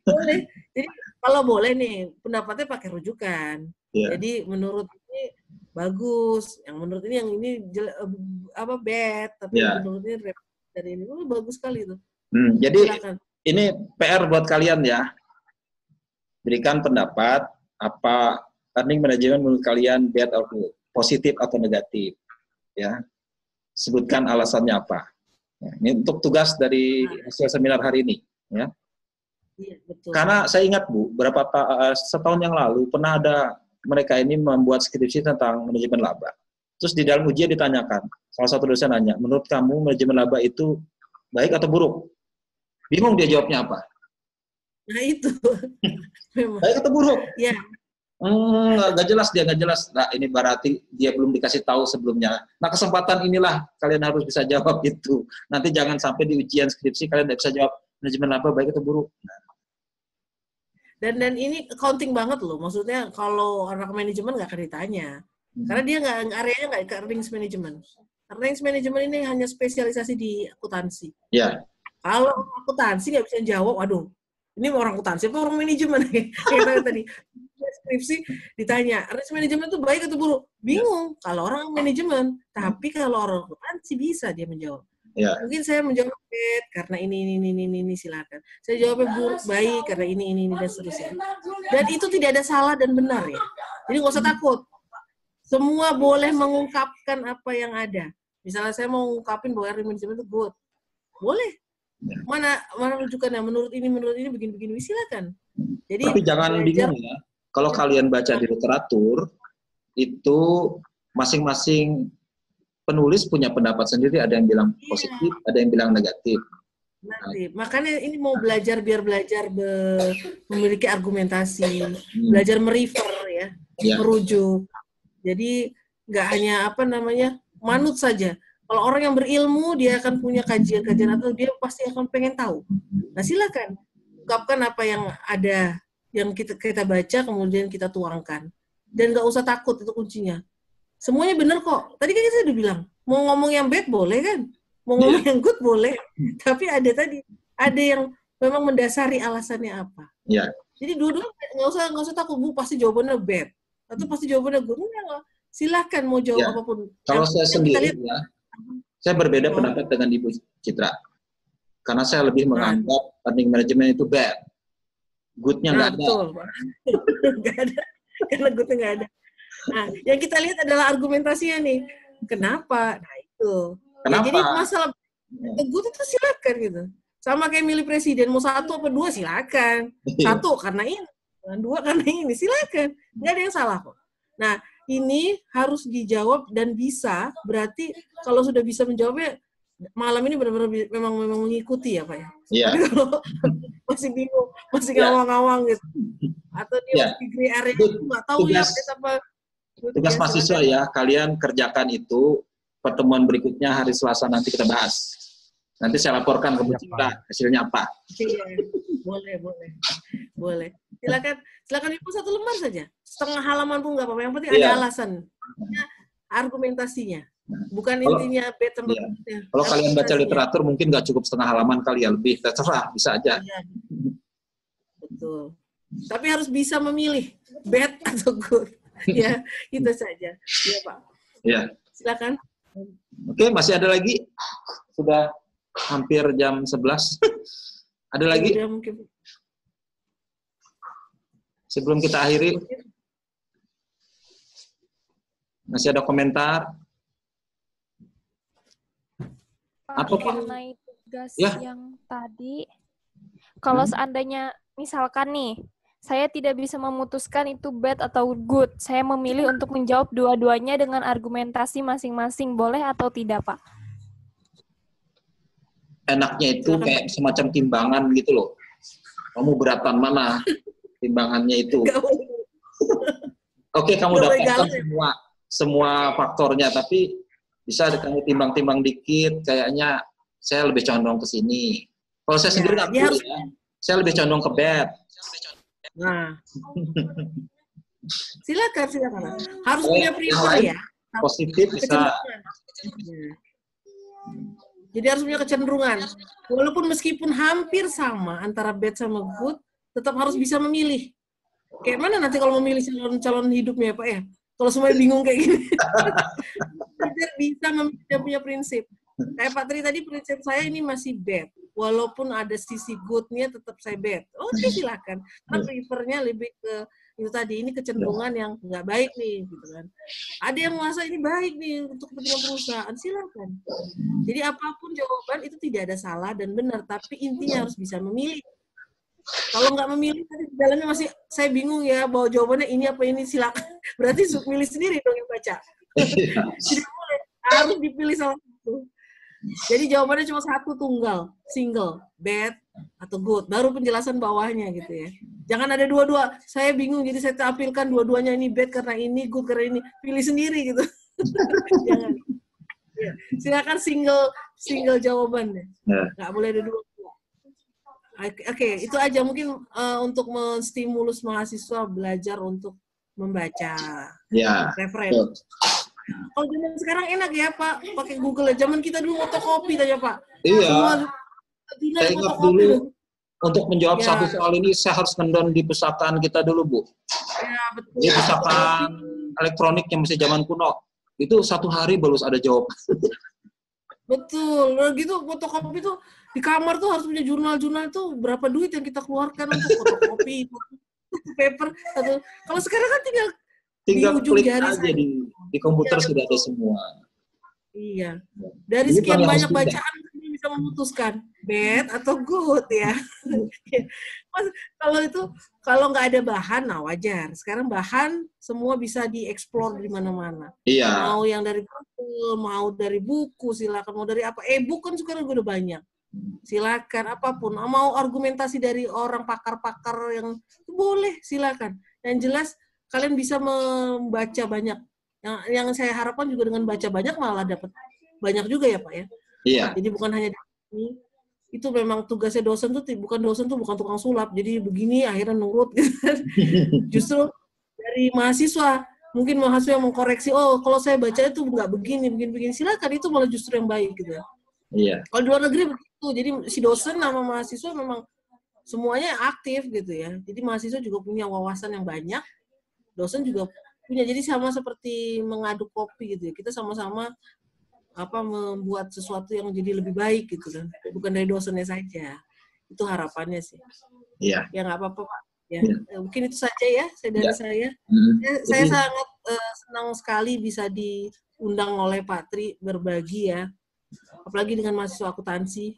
boleh. Jadi kalau boleh nih pendapatnya pakai rujukan. Jadi menurut ini bagus, yang menurut ini bad, tapi menurut ini dari ini bagus sekali itu. Jadi silakan. Ini PR buat kalian ya. Berikan pendapat apa earning management menurut kalian bad or good, positif atau negatif. Ya. Sebutkan alasannya apa. Ya, ini untuk tugas dari hasil seminar hari ini, ya. Iya, betul. Karena saya ingat Bu, setahun yang lalu pernah ada mereka ini membuat skripsi tentang manajemen laba. Terus di dalam ujian ditanyakan, salah satu dosen nanya, menurut kamu manajemen laba itu baik atau buruk? Bingung dia jawabnya apa? Nah itu. Baik atau buruk? Ya. Nggak jelas. Nah, ini berarti dia belum dikasih tahu sebelumnya. Nah, kesempatan inilah kalian harus bisa jawab itu. Nanti jangan sampai di ujian skripsi kalian tidak bisa jawab manajemen laba baik atau buruk. Nah. Dan ini accounting banget loh. Maksudnya kalau anak manajemen nggak akan ditanya. Karena dia areanya nggak ke earnings management. Earnings management ini hanya spesialisasi di akuntansi. Ya. Kalau akuntansi nggak bisa jawab, waduh, ini orang akuntansi apa orang manajemen? Kayak tadi skripsi ditanya, earnings management itu baik atau buruk? Bingung kalau orang manajemen. Tapi kalau orang akuntansi bisa dia menjawab. Ya. Mungkin saya menjawab bad karena ini silakan. Saya jawabnya buruk baik karena ini dan seterusnya. Dan itu tidak ada salah dan benar ya. Jadi nggak usah takut. Semua boleh mengungkapkan apa yang ada. Misalnya saya mau ngungkapin bahwa earning management itu good. Boleh. Mana rujukannya menurut ini begini silakan. Jadi tapi jangan bingung ya. Kalau kalian baca di literatur itu masing-masing penulis punya pendapat sendiri, ada yang bilang positif, ada yang bilang negatif. Nanti. Makanya ini mau belajar memiliki argumentasi, belajar merefer ya, merujuk. Jadi nggak hanya manut saja. Kalau orang yang berilmu, dia akan punya kajian-kajian atau dia pasti akan pengen tahu. Nah silakan, ungkapkan apa yang ada, yang kita baca, kemudian kita tuangkan. Dan nggak usah takut, itu kuncinya. Semuanya benar kok. Tadi kan saya udah bilang, mau ngomong yang bad boleh kan? Mau ngomong yang good boleh. Tapi ada yang memang mendasari alasannya apa. Ya. Jadi dua-dua nggak usah takut, Bu, pasti jawabannya bad. Atau pasti jawabannya good. Enggak. Silakan mau jawab apapun. Kalau saya sendiri saya berbeda pendapat dengan Ibu Citra. Karena saya lebih menganggap earning management itu bad. Good-nya nggak ada. Betul. Nggak ada. Karena good-nya nggak ada. Nah, yang kita lihat adalah argumentasinya nih. Kenapa? Nah, itu. Kenapa? Ya, jadi masalah good itu silakan gitu. Sama kayak milih presiden, mau 1 apa 2 silakan. 1 karena ini, 2 karena ini, silakan. Nggak ada yang salah kok. Nah, ini harus dijawab dan bisa, berarti kalau sudah bisa menjawabnya, malam ini benar-benar memang mengikuti ya Pak ya. Iya. Tapi kalau masih bingung, masih Iya. ngawang-ngawang gitu, atau dia Iya. di gray area Itu itu nggak tahu ya tugas- apa. Tugas mahasiswa ya, kalian kerjakan itu. Pertemuan berikutnya hari Selasa nanti kita bahas. Nanti saya laporkan ke Bu Siap, Citra hasilnya apa. Iya, boleh. Silakan Ibu 1 lembar saja. Setengah halaman pun nggak apa-apa. Yang penting ada Iya. alasan, argumentasinya. Bukan Kalau- intinya bed sama iya. goodnya. Kalau kalian baca Argumentasinya. literatur mungkin nggak cukup setengah halaman kali ya, lebih terserah, bisa aja. Iya, betul. Tapi harus bisa memilih bad atau good. Ya, itu saja. Iya Pak. Ya. Silakan. Oke, masih ada lagi? Sudah hampir jam 11. Ada lagi? Udah mungkin. Sebelum kita akhiri, masih ada komentar? Pak, Apa, Pak? mengenai tugas Ya. yang tadi, kalau seandainya misalkan nih, saya tidak bisa memutuskan itu bad atau good, saya memilih untuk menjawab dua-duanya dengan argumentasi masing-masing, boleh atau tidak, Pak? Enaknya itu kayak semacam timbangan gitu loh. Kamu beratan mana timbangannya itu? Nggak boleh. Oke, kamu Nggak boleh dapatkan galak. semua faktornya, tapi bisa kamu timbang-timbang dikit, kayaknya saya lebih condong ke sini. Kalau saya sendiri nggak dia peduli ya. Saya lebih condong ke bad. Nah, silakan. Harus Oh, punya yang prefer lain? ya. Positif bisa. Kecenderungan. Ya. Jadi harus punya kecenderungan. Walaupun meskipun hampir sama antara bad sama good, tetap harus bisa memilih. Kayak mana nanti kalau memilih calon hidupnya Pak ya? Kalau semuanya bingung kayak gini. Belajar bisa memilih, dia punya prinsip. Kayak Pak Tri tadi, prinsip saya ini masih bad. Walaupun ada sisi good-nya tetap saya bad. Oke, silakan. Karena prefernya lebih ke itu tadi, ini kecenderungan yang nggak baik nih, gitu kan. Ada yang merasa ini baik nih untuk kepentingan perusahaan, silakan. Jadi apapun jawaban itu tidak ada salah dan benar, tapi intinya harus bisa memilih. Kalau nggak memilih, tadi jalannya masih saya bingung ya, bahwa jawabannya ini apa ini, silakan. Berarti milih sendiri dong yang baca. Tidak boleh, harus dipilih salah satu. Jadi jawabannya cuma satu tunggal, single, bad atau good. Baru penjelasan bawahnya gitu ya. Jangan ada dua-dua. Saya bingung, jadi saya tampilkan dua-duanya ini bad karena ini, good karena ini. Pilih sendiri gitu. Jangan. Ya. Silakan single jawabannya. Nggak boleh ada dua. Oke, itu aja mungkin untuk menstimulus mahasiswa belajar untuk membaca Ya. referensi. Kalau zaman sekarang enak ya Pak, pakai Google ya. Zaman kita dulu fotokopi aja Pak. Iya. Saya ingat dulu untuk menjawab Ya. satu soal ini saya harus ngendon di pustakaan kita dulu, Bu. Ya, betul. Di pustakaan elektronik yang masih zaman kuno. Itu 1 hari baru ada jawaban. Betul. Lalu gitu fotokopi tuh di kamar tuh harus punya jurnal-jurnal tuh berapa duit yang kita keluarkan untuk fotokopi, paper. Kalau sekarang kan tinggal di ujung klik jari aja saja. di komputer Ya, sudah ada semua. Iya. Dari Jadi sekian kalau banyak harus pindah. bacaan kita bisa memutuskan bad atau good ya. Mas, kalau nggak ada bahan, nah wajar. Sekarang bahan semua bisa dieksplor di mana-mana. Iya. Mau yang dari Google, mau dari buku, silakan. Mau dari apa? E-book kan sekarang udah banyak. Silakan apapun. Mau argumentasi dari orang pakar-pakar yang boleh, silakan. Yang jelas kalian bisa membaca banyak. Yang saya harapkan juga dengan baca banyak malah dapat banyak juga ya Pak ya. Iya. Jadi bukan hanya ini, itu memang tugasnya dosen tuh bukan tukang sulap. Jadi begini akhirnya nurut gitu. Justru dari mahasiswa, mungkin mahasiswa yang mengkoreksi, oh kalau saya baca itu nggak begini, silakan, itu malah justru yang baik gitu ya. Iya. Kalau di luar negeri begitu, jadi si dosen sama mahasiswa memang semuanya aktif gitu ya. Jadi mahasiswa juga punya wawasan yang banyak, dosen juga punya. Jadi sama seperti mengaduk kopi gitu ya. Kita sama-sama membuat sesuatu yang jadi lebih baik gitu kan. Bukan dari dosennya saja. Itu harapannya sih. Iya. Ya nggak apa-apa Pak. Ya, mungkin itu saja ya dari Ya. saya. Mm-hmm. Saya sangat senang sekali bisa diundang oleh Pak Tri berbagi ya. Apalagi dengan mahasiswa akuntansi.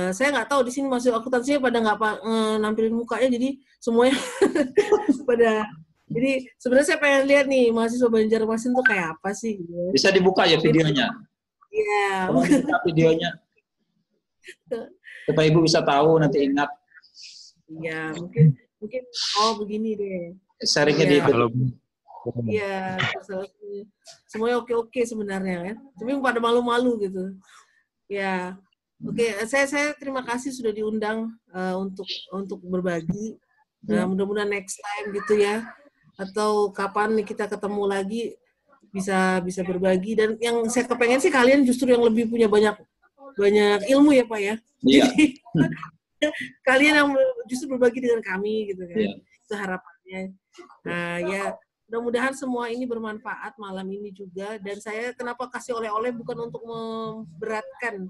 Saya nggak tahu di sini mahasiswa akuntansinya pada nggak nampilin mukanya, jadi semuanya pada. Jadi sebenarnya saya pengen lihat nih mahasiswa Banjarmasin tuh kayak apa sih? Gitu. Bisa dibuka ya videonya. Iya. Tolong dibuka videonya supaya Ibu bisa tahu, nanti ingat. Iya, mungkin begini deh. Sharingnya di Iya. Halo. Iya, semuanya oke-oke sebenarnya kan. Tapi pada malu-malu gitu. Ya, oke. Saya terima kasih sudah diundang untuk berbagi. Nah, mudah-mudahan next time gitu ya. Atau kapan nih kita ketemu lagi bisa berbagi. Dan yang saya kepengen sih kalian justru yang lebih punya banyak ilmu ya Pak ya. Iya. Jadi kalian yang justru berbagi dengan kami gitu kan. Iya. Itu harapannya. Nah, ya mudah-mudahan semua ini bermanfaat malam ini juga. Dan saya kenapa kasih oleh-oleh bukan untuk memberatkan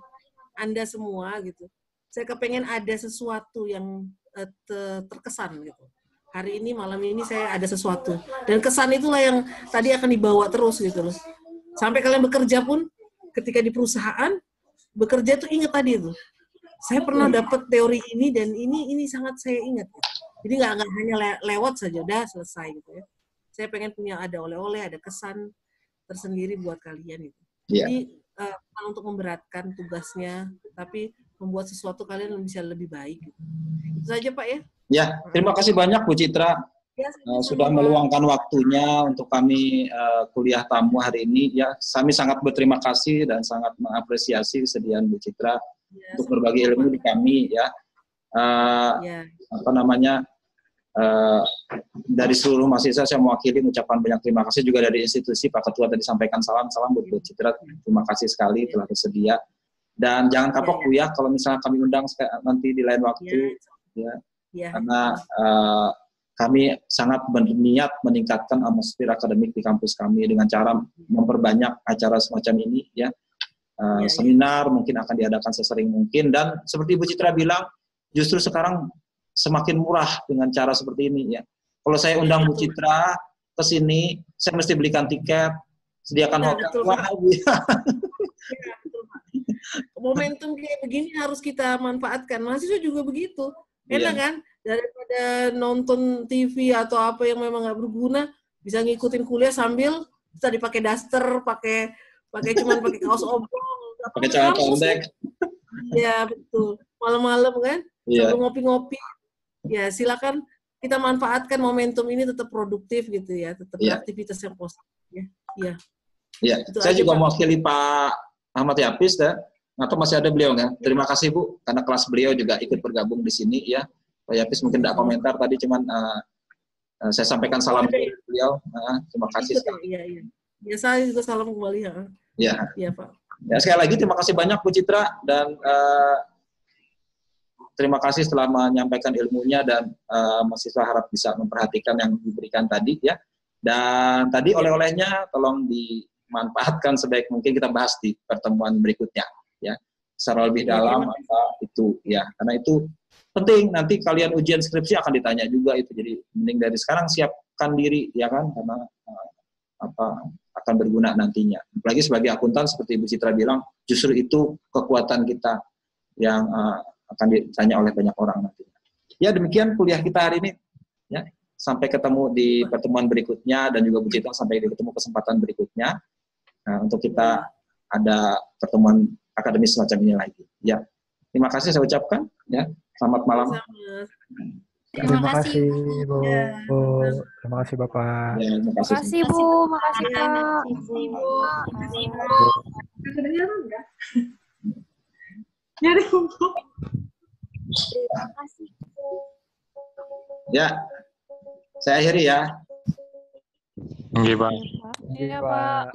Anda semua gitu. Saya kepengen ada sesuatu yang terkesan gitu. Hari ini, malam ini saya ada sesuatu. Dan kesan itulah yang tadi akan dibawa terus gitu loh. Sampai kalian bekerja pun, ketika di perusahaan, bekerja tuh ingat tadi tuh. Saya pernah dapat teori ini dan ini sangat saya ingat. Jadi nggak hanya lewat saja, udah selesai gitu ya. Saya pengen punya ada oleh-oleh, ada kesan tersendiri buat kalian gitu. Iya. Jadi bukan untuk memberatkan tugasnya, tapi membuat sesuatu kalian bisa lebih baik. Gitu. Itu saja Pak ya. Ya, terima kasih banyak Bu Citra Ya, sudah meluangkan waktunya untuk kami kuliah tamu hari ini. Ya, kami sangat berterima kasih dan sangat mengapresiasi kesediaan Bu Citra untuk berbagi ilmu di kami ya. Apa namanya? Dari seluruh mahasiswa saya mewakili mengucapkan banyak terima kasih, juga dari institusi Pak Ketua tadi sampaikan salam buat Bu Citra. Terima kasih sekali telah bersedia. Dan jangan kapok Bu ya kalau misalnya kami undang nanti di lain waktu ya. Karena kami sangat berniat meningkatkan atmosfer akademik di kampus kami dengan cara memperbanyak acara semacam ini ya. Seminar mungkin akan diadakan sesering mungkin, dan seperti Bu Citra bilang justru sekarang semakin murah dengan cara seperti ini ya. Kalau saya undang Bu Citra ke sini, saya mesti belikan tiket, sediakan hotel. Wah, momentum kayak begini harus kita manfaatkan. Mahasiswa juga begitu. Enak kan? Daripada nonton TV atau apa yang memang nggak berguna, bisa ngikutin kuliah sambil bisa dipakai daster, pakai kaos oblong, pakai celana pendek. Iya betul. Malam-malam kan, sambil ngopi-ngopi. Ya silakan kita manfaatkan momentum ini, tetap produktif gitu ya, tetap beraktivitas yang positif ya. Iya. Iya. Saya juga mewakili Pak Ahmad Yafis ya. Atau masih ada beliau nggak? Terima kasih Bu, karena kelas beliau juga ikut bergabung di sini ya. Pak Yafis mungkin tidak komentar tadi, cuman saya sampaikan salam ke beliau. Terima kasih sekali. Iya. Ya, saya juga salam kembali ya. Iya Pak. Ya, sekali lagi terima kasih banyak Bu Citra, dan terima kasih setelah menyampaikan ilmunya, dan mahasiswa harap bisa memperhatikan yang diberikan tadi ya. Dan tadi oleh-olehnya tolong dimanfaatkan sebaik mungkin, kita bahas di pertemuan berikutnya ya. Secara lebih dalam apa itu ya. Karena itu penting, nanti kalian ujian skripsi akan ditanya juga itu. Jadi mending dari sekarang siapkan diri ya kan, karena akan berguna nantinya. Apalagi sebagai akuntan seperti Ibu Citra bilang, justru itu kekuatan kita yang akan ditanya oleh banyak orang nanti. Ya demikian kuliah kita hari ini. Ya, sampai ketemu di pertemuan berikutnya, dan juga Bu Citra sampai ketemu kesempatan berikutnya. Nah, untuk kita ada pertemuan akademis semacam ini lagi. Ya, terima kasih saya ucapkan. Ya, selamat malam. Terima kasih Bu. Terima kasih Bapak. Ya, terima Terima kasih Bu, makasih Kak. Terima kasih Bu. Ya, saya akhiri ya. Iya Pak. Iya Pak.